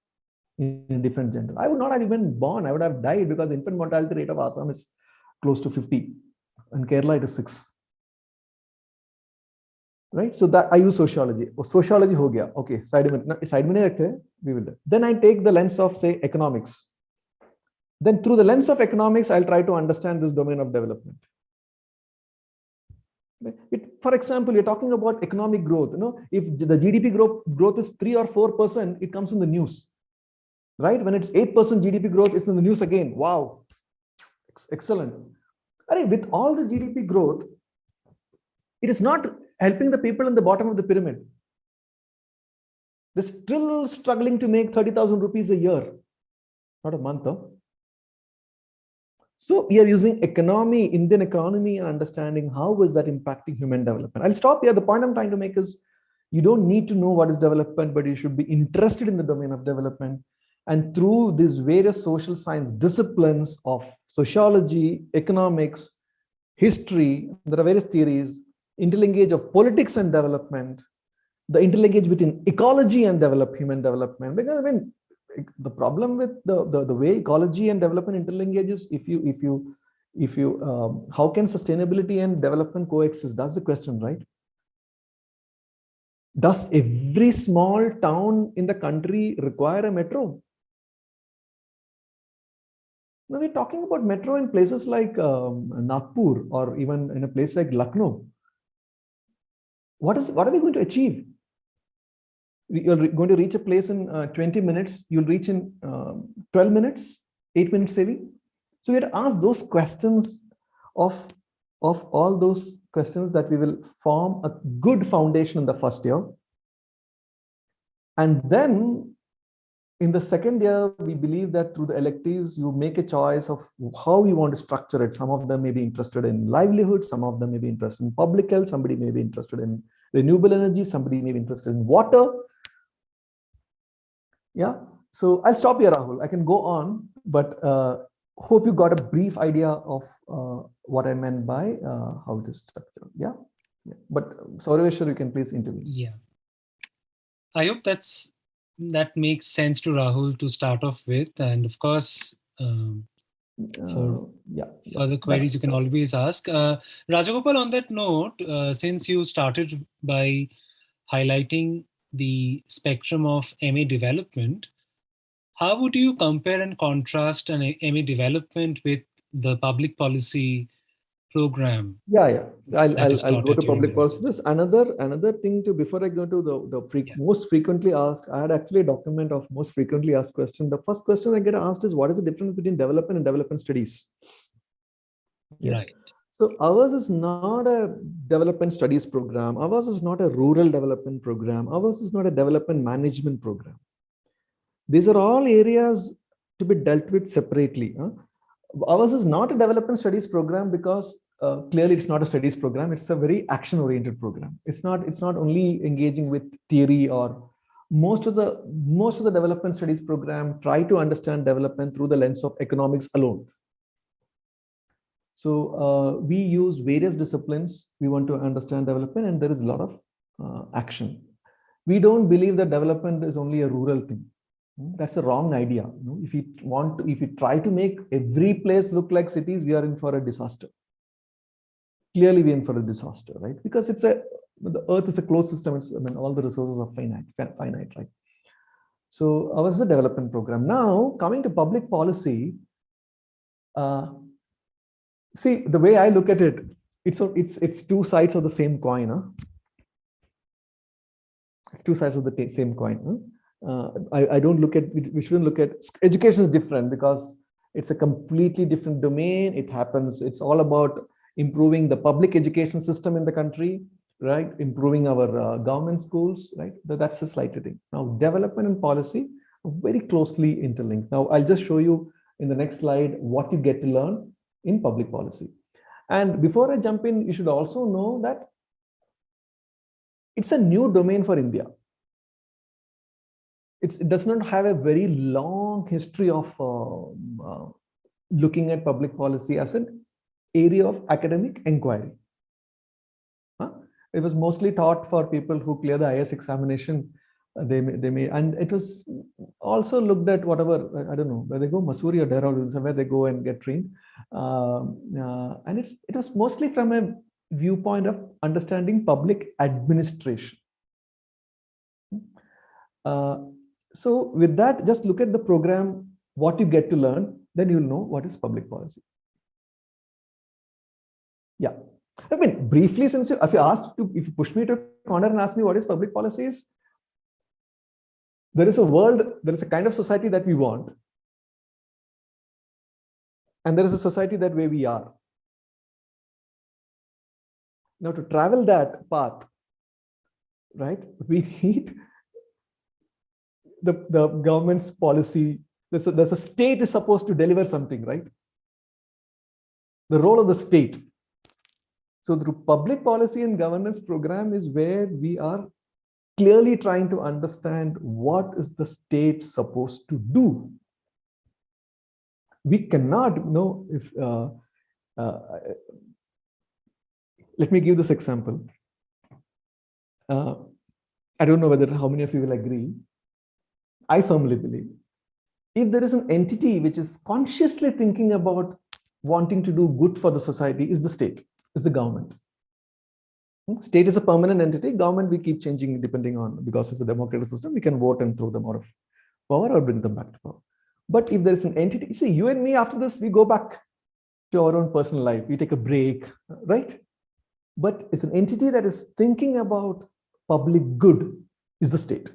in a different gender. I would not have even born. I would have died, because the infant mortality rate of Assam is close to 50, and Kerala it is 6. Right? So that I use sociology. Sociology ho gaya. Okay, side mein rakhte, we will do. Then I take the lens of, say, economics. Then through the lens of economics, I'll try to understand this domain of development. For example, you're talking about economic growth. If the GDP growth is 3 or 4%, it comes in the news, right? When it's 8% GDP growth, it's in the news again. Wow, excellent. With all the GDP growth, It is not helping the people in the bottom of the pyramid. They're still struggling to make 30,000 rupees a year, not a month, though. So we are using economy, Indian economy, and understanding how is that impacting human development. I'll stop here. The point I'm trying to make is you don't need to know what is development, but you should be interested in the domain of development. And through these various social science disciplines of sociology, economics, history, there are various theories, interlinkage of politics and development, the interlinkage between ecology and human development. Because I mean, the problem with the way ecology and development interlinkages, if you how can sustainability and development coexist? That's the question, right? Does every small town in the country require a metro? Now we're talking about metro in places like Nagpur or even in a place like Lucknow. What are we going to achieve? You're going to reach a place in 20 minutes. You'll reach in 12 minutes, 8 minutes saving. So we had asked those questions of all those questions that we will form a good foundation in the first year. And then in the second year, we believe that through the electives, you make a choice of how you want to structure it. Some of them may be interested in livelihood. Some of them may be interested in public health. Somebody may be interested in renewable energy. Somebody may be interested in water. Yeah. So I'll stop here, Rahul. I can go on, but hope you got a brief idea of what I meant by how it is structured. Yeah. But Saurabh, you can please intervene. Yeah. I hope that makes sense to Rahul to start off with. And of course, for further queries, you can always ask. Rajagopal, on that note, since you started by highlighting the spectrum of MA development, how would you compare and contrast an MA development with the public policy program? I'll go to public policy. This another thing to, before I go to the most frequently asked, I had actually a document of most frequently asked question. The first question I get asked is, what is the difference between development and development studies? Yeah. Right. So ours is not a development studies program. Ours is not a rural development program. Ours is not a development management program. These are all areas to be dealt with separately. Ours is not a development studies program because clearly it's not a studies program. It's a very action-oriented program. It's not only engaging with theory, or most of the development studies program try to understand development through the lens of economics alone. So we use various disciplines. We want to understand development, and there is a lot of action. We don't believe that development is only a rural thing. That's a wrong idea. If you try to make every place look like cities, we are in for a disaster. Clearly, we're in for a disaster, right? Because the Earth is a closed system. All the resources are finite, right? So ours is a development program. Now, coming to public policy, see, the way I look at it, it's two sides of the same coin. Huh? It's two sides of the same coin. Huh? I don't look at, we shouldn't look at, education is different because it's a completely different domain. It's all about improving the public education system in the country, right? Improving our government schools, right? That's a slight thing. Now, development and policy are very closely interlinked. Now, I'll just show you in the next slide what you get to learn in public policy. And before I jump in, you should also know that it's a new domain for India. It does not have a very long history of looking at public policy as an area of academic inquiry. It was mostly taught for people who clear the IS examination. They may, and it was also looked at whatever, I don't know, where they go, Masuri or Dehradun, somewhere they go and get trained. And it was mostly from a viewpoint of understanding public administration. So with that, just look at the program, what you get to learn, then you'll know what is public policy. Yeah. I mean, briefly, since if you push me to a corner and ask me what is public policy is, there is a kind of society that we want. And there is a society that way we are. Now, to travel that path, right, we need the government's policy. There's a state is supposed to deliver something, right? The role of the state. So through public policy and governance program is where we are clearly trying to understand what is the state supposed to do. We cannot know if, let me give this example. I don't know whether how many of you will agree. I firmly believe if there is an entity which is consciously thinking about wanting to do good for the society, is the state, is the government. State is a permanent entity. Government we keep changing depending on, because it's a democratic system, we can vote and throw them out of power or bring them back to power. But if there is an entity, see, you and me, after this, we go back to our own personal life. We take a break, right? But it's an entity that is thinking about public good, is the state.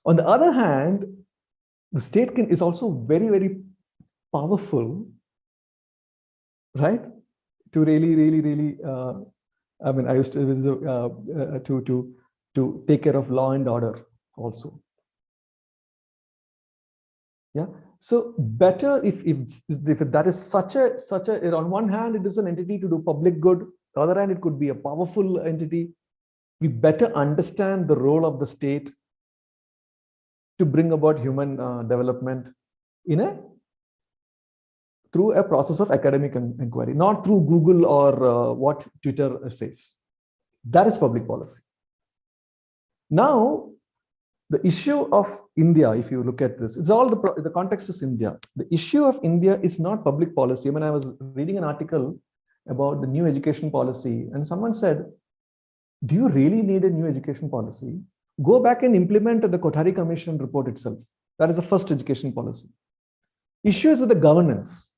On the other hand, the state is also very, very powerful, right? To really, I mean, I used to take care of law and order also. Yeah. So better if that is such a on one hand it is an entity to do public good, on the other hand it could be a powerful entity. We better understand the role of the state to bring about human development through a process of academic inquiry, not through Google or what Twitter says. That is public policy. Now, the issue of India, if you look at this, it's all the context is India. The issue of India is not public policy. I mean, I was reading an article about the new education policy, and someone said, do you really need a new education policy? Go back and implement the Kothari Commission report itself. That is the first education policy. Issue is with the governance.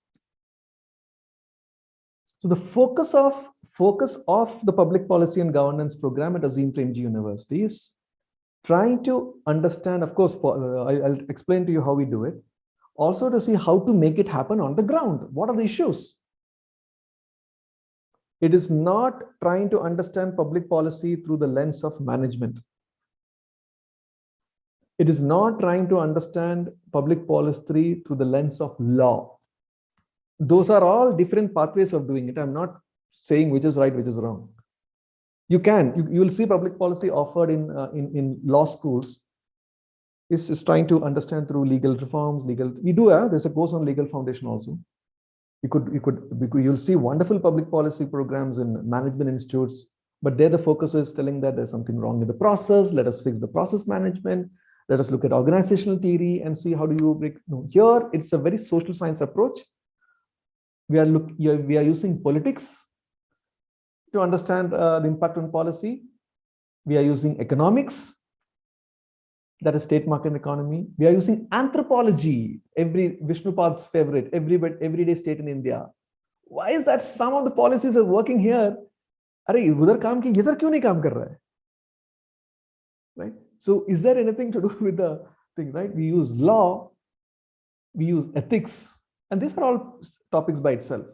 So the focus of the public policy and governance program at Azim Premji University is trying to understand, of course, I'll explain to you how we do it. Also to see how to make it happen on the ground. What are the issues? It is not trying to understand public policy through the lens of management. It is not trying to understand public policy through the lens of law. Those are all different pathways of doing it. I'm not saying which is right, which is wrong. You will see public policy offered in law schools. Is trying to understand through legal reforms, there's a course on legal foundation also. You'll see wonderful public policy programs in management institutes, but there the focus is telling that there's something wrong with the process. Let us fix the process management. Let us look at organizational theory and see how do you break. No, here it's a very social science approach. We are using politics to understand the impact on policy. We are using economics, that is state market economy. We are using anthropology, Vishnupad's favorite, everyday state in India. Why is that some of the policies are working here? Udhar kaam ki, idhar kyun nahi kaam kar raha hai? Right? So is there anything to do with the thing, right? We use law, we use ethics, and these are all topics by itself.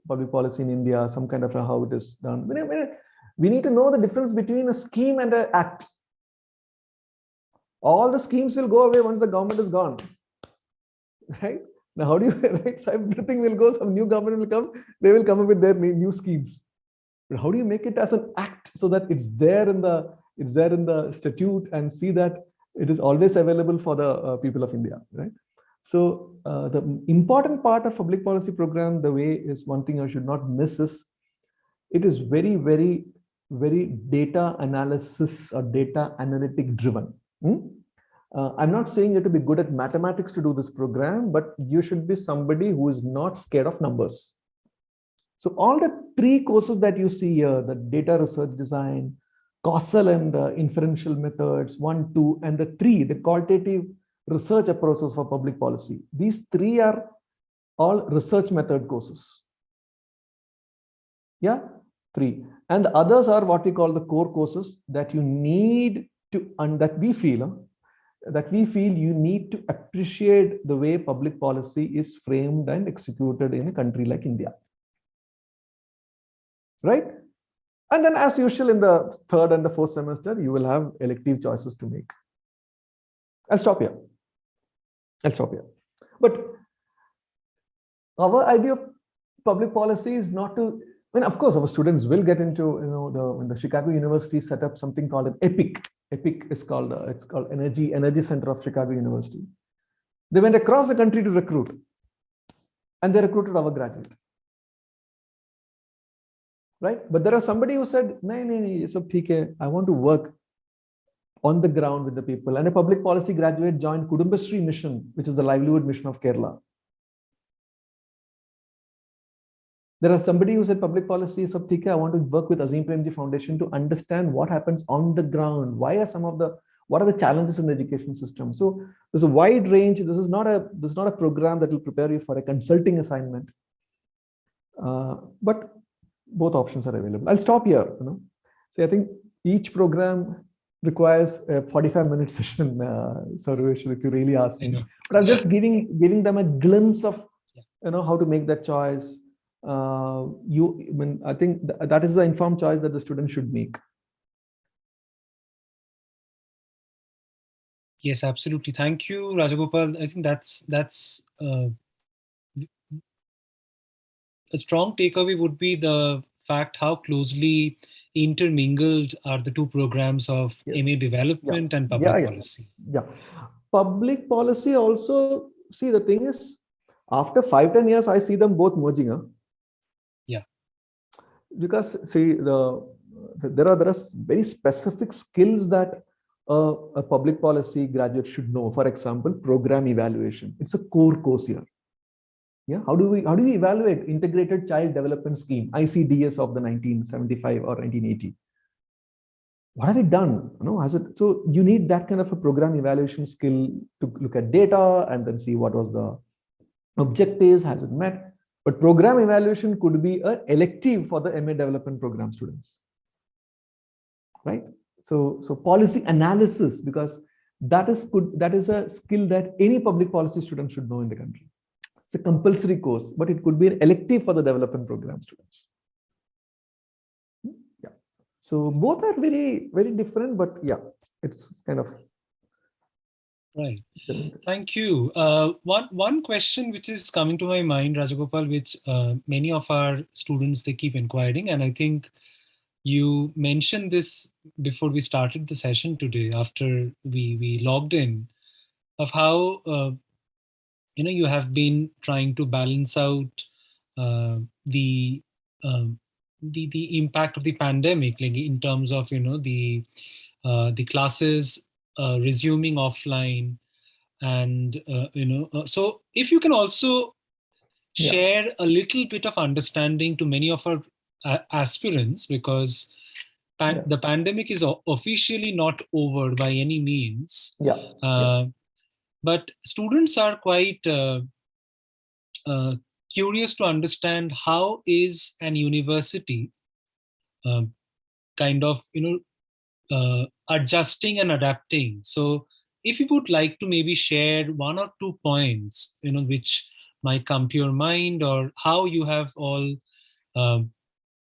Public policy in India, some kind of how it is done. We need to know the difference between a scheme and an act. All the schemes will go away once the government is gone. Right? Now, how do you, right? So everything will go, some new government will come, they will come up with their new schemes. But how do you make it as an act so that it's there in the statute and see that it is always available for the people of India, right? So the important part of public policy program, the way is one thing I should not miss is, it is very, very, very data analysis or data analytic driven. I'm not saying you have to be good at mathematics to do this program, but you should be somebody who is not scared of numbers. So all the 3 courses that you see here, the data research design, causal and inferential methods, 1, 2, and the 3, the qualitative research approaches for public policy. These 3 are all research method courses. Yeah, 3. And the others are what we call the core courses that you need to, and that we feel that we feel you need to appreciate the way public policy is framed and executed in a country like India. Right? And then as usual in the third and the fourth semester, you will have elective choices to make. I'll stop here. But our idea of public policy is not to, I mean, of course, our students will get into, when the Chicago University set up something called an EPIC. EPIC is called, it's called Energy Center of Chicago University. They went across the country to recruit, and they recruited our graduate. Right? But there was somebody who said, no, it's okay. I want to work on the ground with the people. And a public policy graduate joined Kudumbashree Mission, which is the livelihood mission of Kerala. There is somebody who said public policy is okay. I want to work with Azim Premji Foundation to understand what happens on the ground. What are the challenges in the education system? So there's a wide range. This is not a program that will prepare you for a consulting assignment. But both options are available. I'll stop here. So I think each program requires a 45-minute session, Sarvesh, if you really ask me. But I'm just giving them a glimpse of how to make that choice. I think that is the informed choice that the student should make. Yes, absolutely. Thank you, Rajagopal. I think that's a strong takeaway would be the fact how closely intermingled are the two programs of MA Development and Public Policy. Yeah. Public policy also, see, the thing is, after 5-10 years, I see them both merging. Yeah. Because see, there are very specific skills that a public policy graduate should know. For example, program evaluation. It's a core course here. Yeah, how do we evaluate Integrated Child Development Scheme, ICDS of the 1975 or 1980? What have we done? So you need that kind of a program evaluation skill to look at data and then see what was the objectives, has it met? But program evaluation could be an elective for the MA development program students, right? So policy analysis, because that is a skill that any public policy student should know in the country. It's a compulsory course, but it could be an elective for the development program students. Yeah. So both are very, very different, but yeah, it's kind of right. Thank you. One question which is coming to my mind, Rajagopal, which many of our students, they keep inquiring, and I think you mentioned this before we started the session today, after we logged in, of how you have been trying to balance out the impact of the pandemic, like in terms of the classes resuming offline, and so if you can also share a little bit of understanding to many of our aspirants, because the pandemic is officially not over by any means. But students are quite curious to understand how is an university kind of adjusting and adapting. So if you would like to maybe share 1 or 2 points which might come to your mind, or how you have all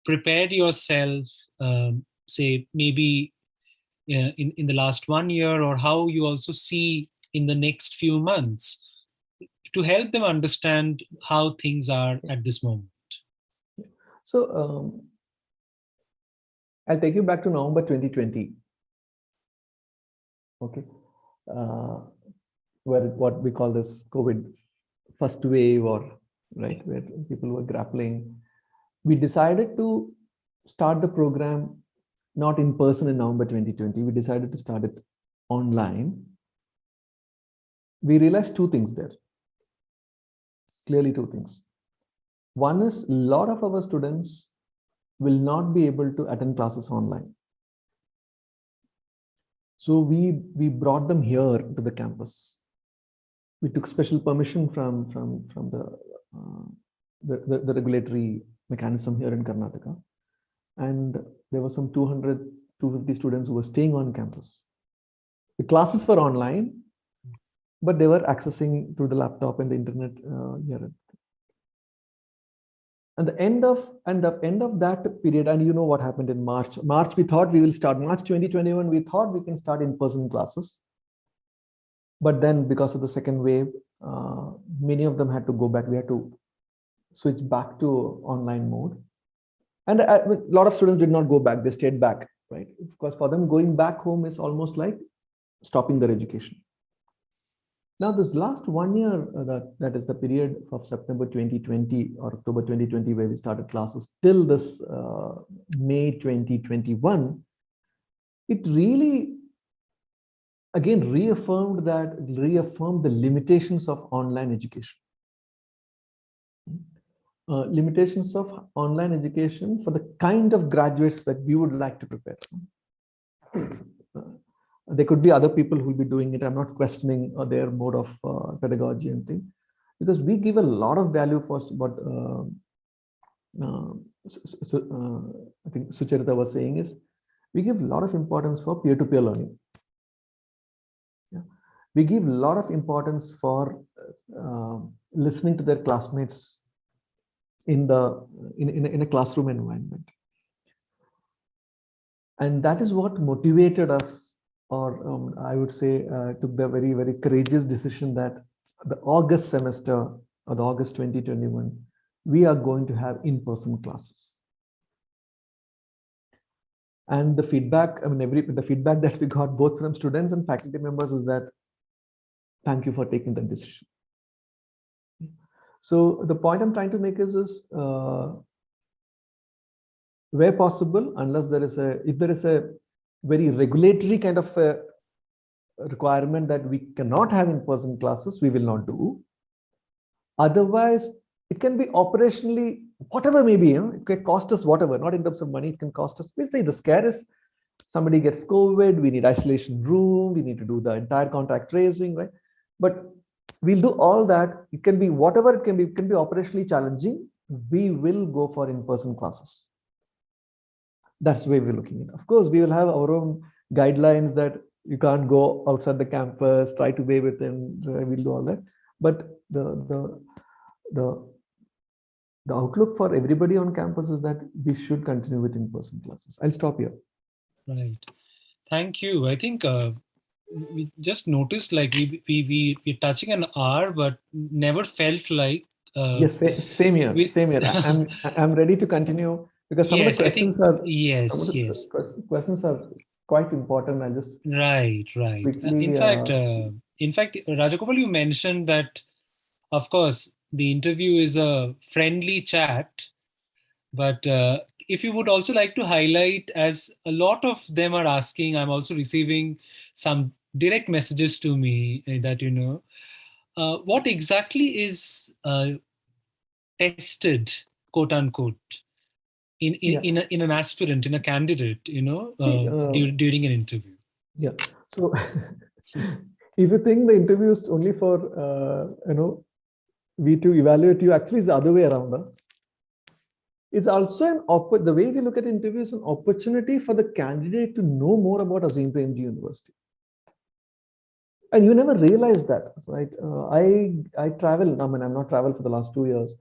prepared yourself, say maybe in the last 1 year, or how you also see in the next few months, to help them understand how things are at this moment. So I'll take you back to November 2020. Okay. Where what we call this COVID first wave, or right, where people were grappling. We decided to start the program not in person in November 2020. We decided to start it online. We realized 2 things there. Clearly 2 things. One is, a lot of our students will not be able to attend classes online. So we brought them here to the campus. We took special permission from the regulatory mechanism here in Karnataka. And there were some 200, 250 students who were staying on campus. The classes were online, but they were accessing through the laptop and the internet here. And the end of that period, and you know what happened in March. March, we thought we will start. March 2021, we thought we can start in-person classes. But then because of the second wave, many of them had to go back. We had to switch back to online mode. And a lot of students did not go back. They stayed back, right? Because for them, going back home is almost like stopping their education. Now, this last 1 year, that is the period of September 2020 or October 2020, where we started classes, till this May 2021, it really, again, reaffirmed the limitations of online education. Limitations of online education for the kind of graduates that we would like to prepare. There could be other people who will be doing it. I'm not questioning their mode of pedagogy and thing, because we give a lot of value for what I think Sucharita was saying is, we give a lot of importance for peer-to-peer learning. Yeah. We give a lot of importance for listening to their classmates in a classroom environment. And that is what motivated us, or I would say took the very, very courageous decision that the August semester or the August 2021, we are going to have in-person classes. And the feedback, the feedback that we got both from students and faculty members is that, thank you for taking that decision. So the point I'm trying to make is where possible, unless if there is a very regulatory kind of a requirement that we cannot have in-person classes, we will not do. Otherwise, it can be operationally, whatever may be, it can cost us whatever, not in terms of money, it can cost us. We say the scare is somebody gets COVID, we need isolation room, we need to do the entire contact tracing, right? But we'll do all that. It can be whatever it can be operationally challenging. We will go for in-person classes. That's the way we're looking at it. Of course, we will have our own guidelines that you can't go outside the campus, try to be within, we'll do all that. But the outlook for everybody on campus is that we should continue with in-person classes. I'll stop here. Right. Thank you. I think we just noticed like we're touching an hour, but never felt like. Yes, same here. Same here. I'm ready to continue. Because some of the questions questions are quite important. I just right. Quickly, in fact, Rajagopal, you mentioned that, of course, the interview is a friendly chat, but if you would also like to highlight, as a lot of them are asking, I'm also receiving some direct messages to me that what exactly is tested, quote unquote, in an aspirant, in a candidate, during an interview. Yeah. So if you think the interview is only for we to evaluate you, actually it's the other way around. It's also the way we look at interviews, an opportunity for the candidate to know more about Azim Premji University. And you never realize that, right? I travel. I'm not traveled for the last 2 years.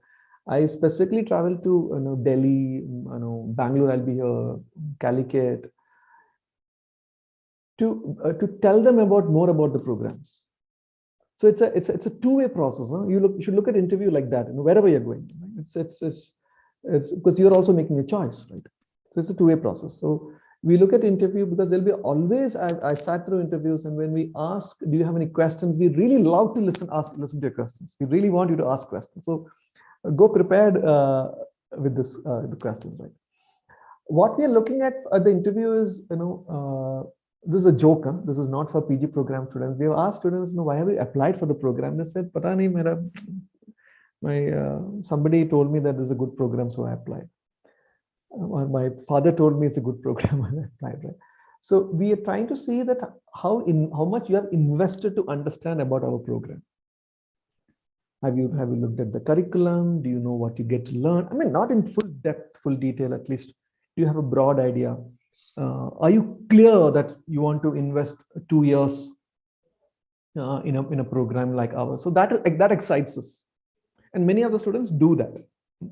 I specifically travel to Delhi, Bangalore. I'll be here, Calicut, to tell them more about the programs. So it's a two-way process. Huh? You should look at interview like that. Wherever you're going, right? It's because you're also making a choice, right? So it's a two-way process. So we look at interview because there'll be always. I sat through interviews, and when we ask, "Do you have any questions?" We really love to listen to your questions. We really want you to ask questions. So go prepared with the questions, right? What we are looking at the interview is, this is a joke. Huh? This is not for PG program students. We have asked students, why have you applied for the program? They said, "Pata nahi, somebody told me that this is a good program, so I applied. My father told me it's a good program, and I applied." Right? So we are trying to see that how much you have invested to understand about our program. Have you looked at the curriculum? Do you know what you get to learn? I mean, not in full depth, full detail, at least. Do you have a broad idea? Are you clear that you want to invest 2 years in a program like ours. So that excites us, and many of the students do that.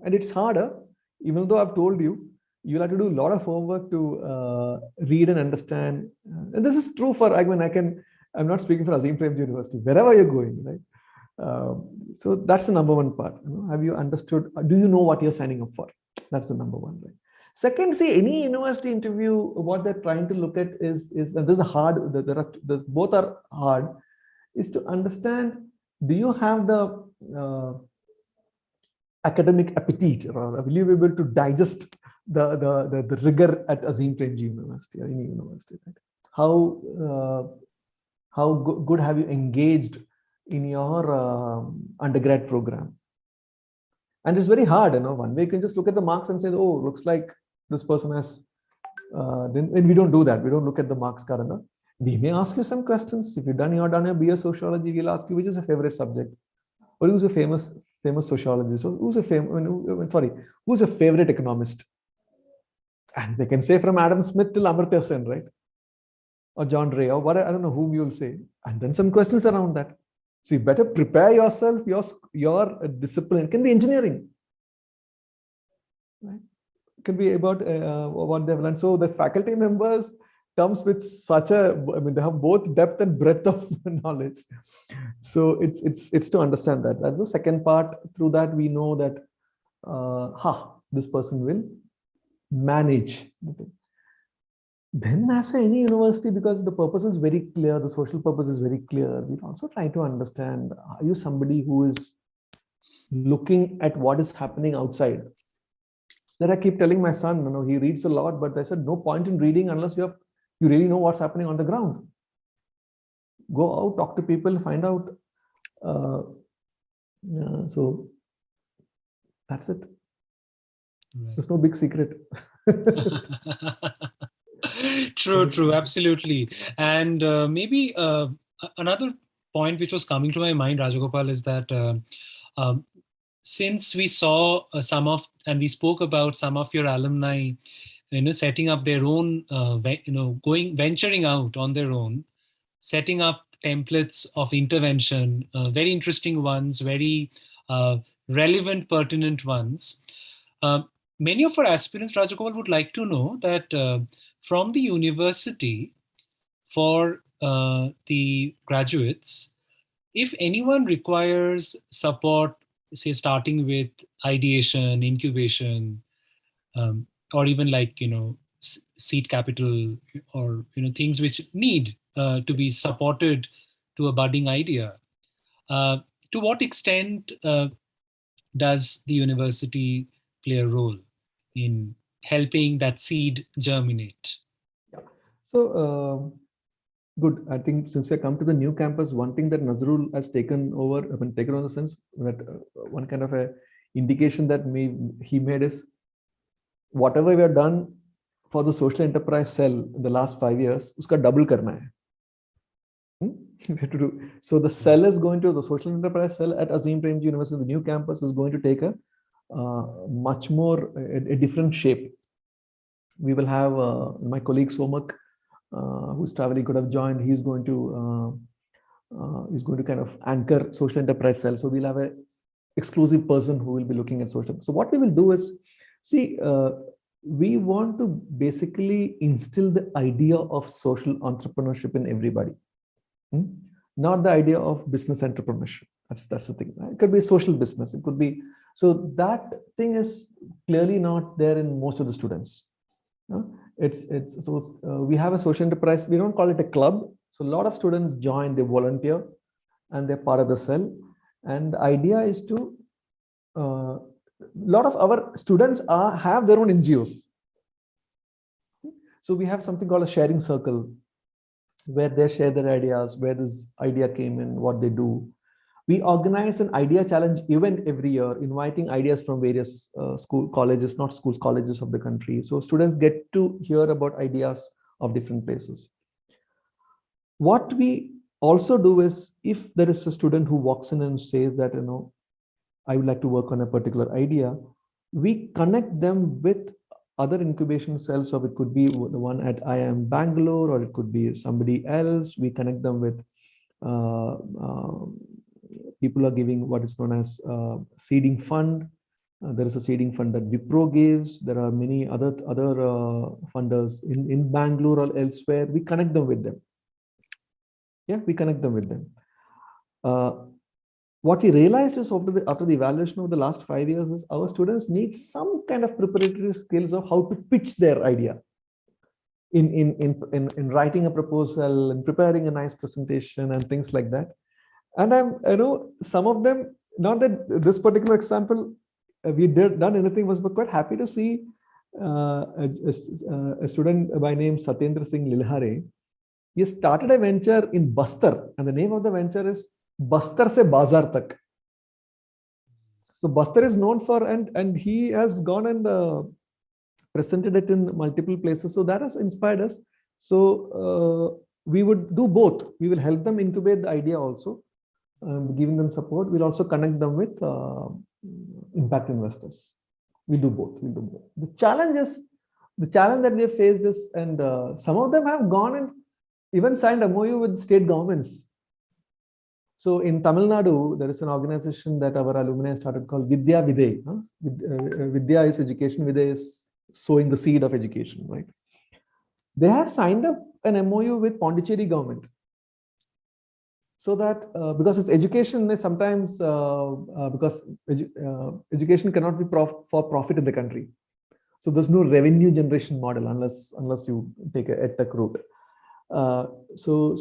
And it's harder, even though I've told you, you'll have to do a lot of homework to read and understand. And this is true for, I mean, I'm not speaking for Azim Premji University, wherever you're going, right? So that's the number one part. Have you understood? Do you know what you're signing up for? That's the number one, right? Second, see, any university interview, what they're trying to look at is and this is hard. Both are hard. Is to understand: do you have the academic appetite, or will you be able to digest the rigor at Azim Premji University or any university? Right? How good have you engaged in your undergrad program? And it's very hard, one way you can just look at the marks and say, oh, looks like this person has, then we don't do that. We don't look at the marks, Karana. We may ask you some questions. If you've done your BA sociology, we'll ask you which is a favorite subject, or who's a famous sociologist, or who's a favorite economist. And they can say from Adam Smith till Amartya Sen, right? Or John Ray, or what, I don't know whom you'll say. And then some questions around that. So you better prepare yourself, your discipline. It can be engineering, right? It can be about what they've learned. So the faculty members comes with such they have both depth and breadth of knowledge. So it's to understand that. That's the second part. Through that, we know that, this person will manage. Then as any university, because the purpose is very clear, the social purpose is very clear, we also try to understand, are you somebody who is looking at what is happening outside? That I keep telling my son, he reads a lot, but I said, no point in reading unless you really know what's happening on the ground. Go out, talk to people, find out. So that's it. Right. There's no big secret. True, absolutely. And maybe another point which was coming to my mind, Rajagopal, is that since we saw and we spoke about some of your alumni, setting up their own, venturing out on their own, setting up templates of intervention, very interesting ones, very relevant, pertinent ones. Many of our aspirants, Rajagopal, would like to know that from the university, for the graduates, if anyone requires support, say starting with ideation, incubation, or even seed capital, or things which need to be supported to a budding idea, to what extent does the university play a role in helping that seed germinate? Yeah. So good. I think since we come to the new campus, one thing that Nazrul has taken over in the sense that one kind of a indication that he made is whatever we have done for the social enterprise cell in the last 5 years, uska double karna hai. So the cell is going to, the social enterprise cell at Azim Premji University, the new campus is going to take a much more a different shape. We will have my colleague Somak, who's traveling, could have joined. He's going to kind of anchor social enterprise cell. So we'll have a exclusive person who will be looking at social. So what we will do is, see, we want to basically instill the idea of social entrepreneurship in everybody. Not the idea of business entrepreneurship. That's the thing. It could be social business. It could be, so that thing is clearly not there in most of the students. We have a social enterprise. We don't call it a club. So a lot of students join, they volunteer, and they're part of the cell. And the idea is to, a lot of our students have their own NGOs. So we have something called a sharing circle, where they share their ideas, where this idea came in, what they do. We organize an idea challenge event every year, inviting ideas from various colleges of the country. So students get to hear about ideas of different places. What we also do is, if there is a student who walks in and says that, I would like to work on a particular idea, we connect them with other incubation cells. So it could be the one at IIM Bangalore, or it could be somebody else. We connect them with People are giving what is known as seeding fund. There is a seeding fund that Wipro gives. There are many other funders in Bangalore or elsewhere. We connect them with them. Yeah, we connect them with them. What we realized is after the evaluation of the last 5 years is our students need some kind of preparatory skills of how to pitch their idea in writing a proposal and preparing a nice presentation and things like that. And I know some of them, not that this particular example we done anything, was but quite happy to see a student by name Satyendra Singh Lilhare. He started a venture in Bastar, and the name of the venture is Bastar se Bazaar Tak. So Bastar is known for, and he has gone and presented it in multiple places. So that has inspired us. So we would do both. We will help them incubate the idea also, giving them support. We'll also connect them with impact investors. We do both. We do both. The challenge that we have faced is, and some of them have gone and even signed MOU with state governments. So in Tamil Nadu, there is an organization that our alumni started called Vidya Viday. Vidya is education, Viday is sowing the seed of education, right? They have signed up an MOU with Pondicherry government. So that because it's education is sometimes because education cannot be for profit in the country. So there's no revenue generation model unless you take a EdTech route. So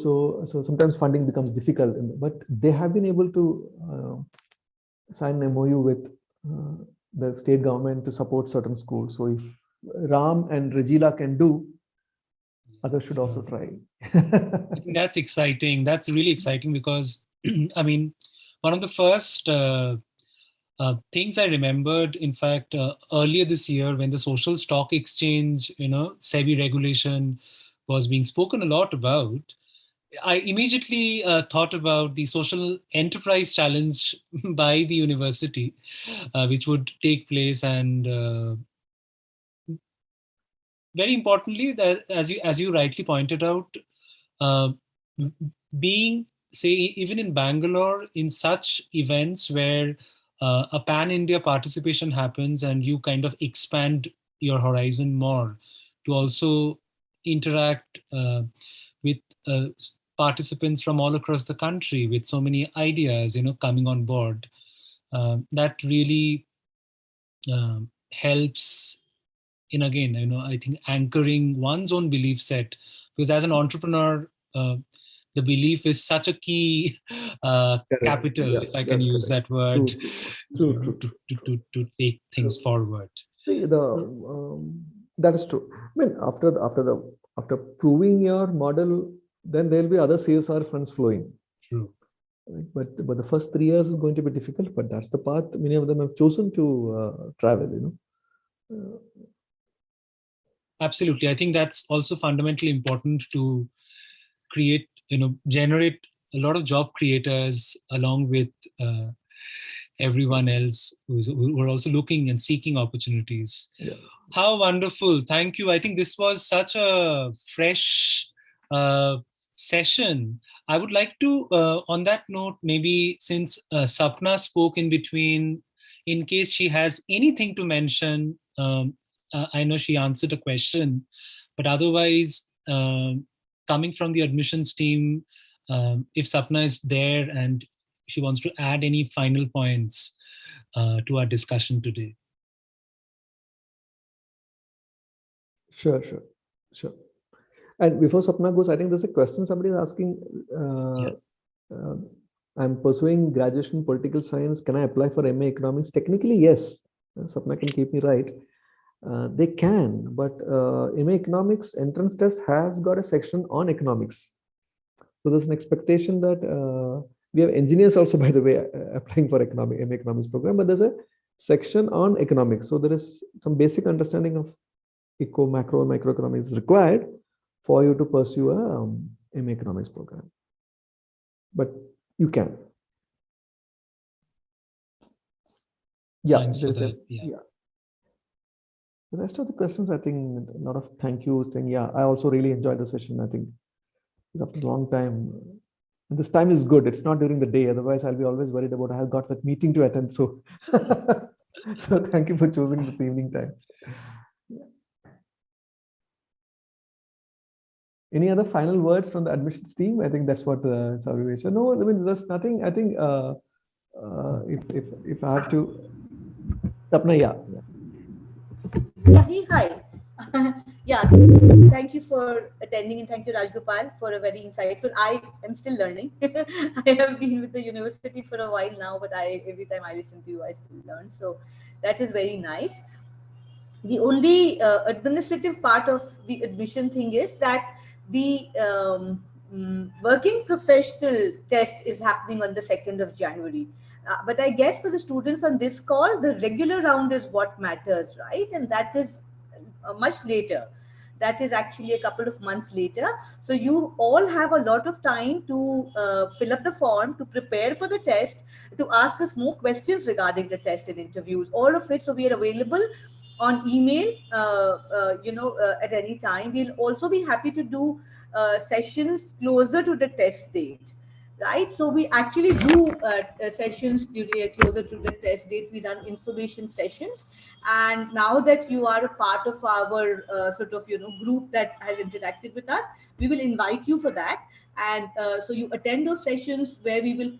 sometimes funding becomes difficult, but they have been able to sign an MOU with the state government to support certain schools. So if Ram and Regila can do, others should also try. I think that's exciting. That's really exciting because, I mean, one of the first things I remembered, in fact, earlier this year when the social stock exchange, SEBI regulation was being spoken a lot about, I immediately thought about the social enterprise challenge by the university, which would take place, and very importantly, that as you rightly pointed out, being, say, even in Bangalore, in such events where a pan-India participation happens and you kind of expand your horizon more to also interact with participants from all across the country with so many ideas, coming on board. That really helps in, again, I think anchoring one's own belief set, because as an entrepreneur, the belief is such a key capital, Yeah, if I can use that word, True. to take things forward. See, that is true. I mean, after proving your model, then there will be other CSR funds flowing. True. Right? But the first 3 years is going to be difficult. But that's the path many of them have chosen to travel. Absolutely, I think that's also fundamentally important to create, generate a lot of job creators along with everyone else who are also looking and seeking opportunities. Yeah. How wonderful. Thank you. I think this was such a fresh session. I would like to, on that note, maybe since Sapna spoke in between, in case she has anything to mention, I know she answered a question, but otherwise, coming from the admissions team, if Sapna is there and she wants to add any final points to our discussion today. Sure. And before Sapna goes, I think there's a question somebody is asking. I'm pursuing graduation in political science. Can I apply for MA economics? Technically, yes. Sapna can keep me right. They can, but MA economics entrance test has got a section on economics. So there's an expectation that we have engineers also, by the way, applying for MA economics program, but there's a section on economics. So there is some basic understanding of eco, macro, and microeconomics required for you to pursue a MA economics program. But you can. Yeah. Thanks for that. Yeah. The rest of the questions, I think, a lot of thank you saying, yeah, I also really enjoyed the session. I think after a long time, This time is good. It's not during the day. Otherwise, I'll be always worried about I have got that meeting to attend. So, so thank you for choosing this evening time. Any other final words from the admissions team? I think that's what Sarvesh. No, I mean there's nothing. I think if I have to, Tapna, yeah. Yeah, hey, hi. Yeah, thank you for attending and thank you, Rajgopal, for a very insightful. I am still learning. I have been with the university for a while now, but every time I listen to you, I still learn. So that is very nice. The only administrative part of the admission thing is that the working professional test is happening on the 2nd of January. But I guess for the students on this call, the regular round is what matters, right? And that is much later. That is actually a couple of months later. So you all have a lot of time to fill up the form, to prepare for the test, to ask us more questions regarding the test and interviews, all of it. So we are available on email, at any time. We'll also be happy to do sessions closer to the test date, right? So we actually do sessions closer to the test date. We run information sessions, and now that you are a part of our group that has interacted with us, we will invite you for that. And so you attend those sessions where we will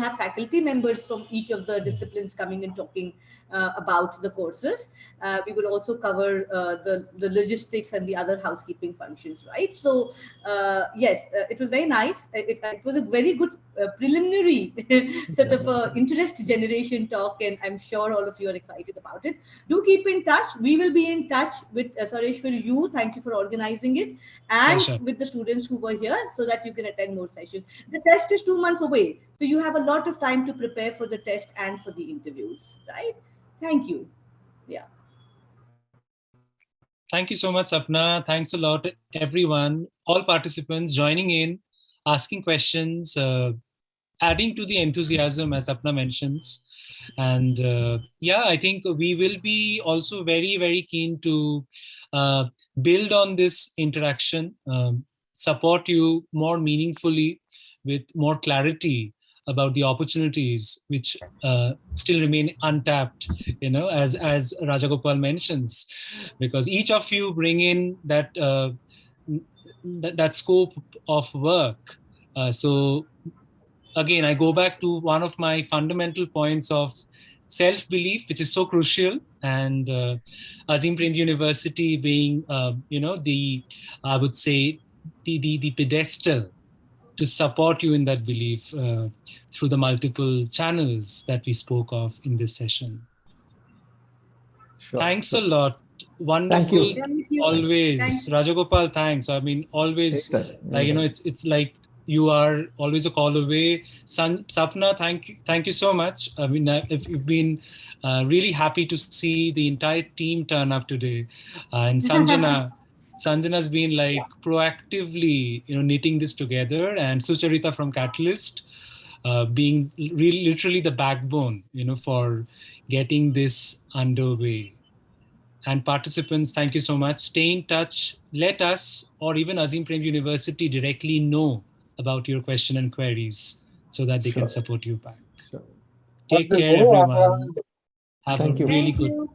have faculty members from each of the disciplines coming and talking about the courses. We will also cover the logistics and the other housekeeping functions, right? So yes, it was very nice. It was a very good preliminary sort of interest generation talk, and I'm sure all of you are excited about it. Do keep in touch. We will be in touch with Suresh, for you. Thank you for organizing it, and Pleasure. with the students who were here, so that you can attend more sessions. The test is 2 months away, so you have a lot of time to prepare for the test and for the interviews, right? Thank you. Yeah. Thank you so much, Sapna. Thanks a lot, everyone, all participants joining in, asking questions, adding to the enthusiasm, as Sapna mentions. And yeah, I think we will be also very, very keen to build on this interaction, support you more meaningfully with more clarity about the opportunities which still remain untapped, as Rajagopal mentions, because each of you bring in that scope of work. So again, I go back to one of my fundamental points of self-belief, which is so crucial, and Azim Premji University being, I would say, the pedestal to support you in that belief through the multiple channels that we spoke of in this session. Sure, Thanks sure. a lot. Thank Wonderful. you. Thank you. Always. Thank you. Rajagopal, thanks. I mean, always, Anytime. it's like you are always a call away. Sapna, thank you so much. I mean, if you've been really happy to see the entire team turn up today. And Sanjana's been like proactively, knitting this together, and Sucharita from Catalyst, being really literally the backbone, for getting this underway. And participants, thank you so much. Stay in touch. Let us, or even Azim Premji University, directly know about your question and queries so that they can support you back. Sure. Take care, everyone. Have a Thank you. really Thank good you.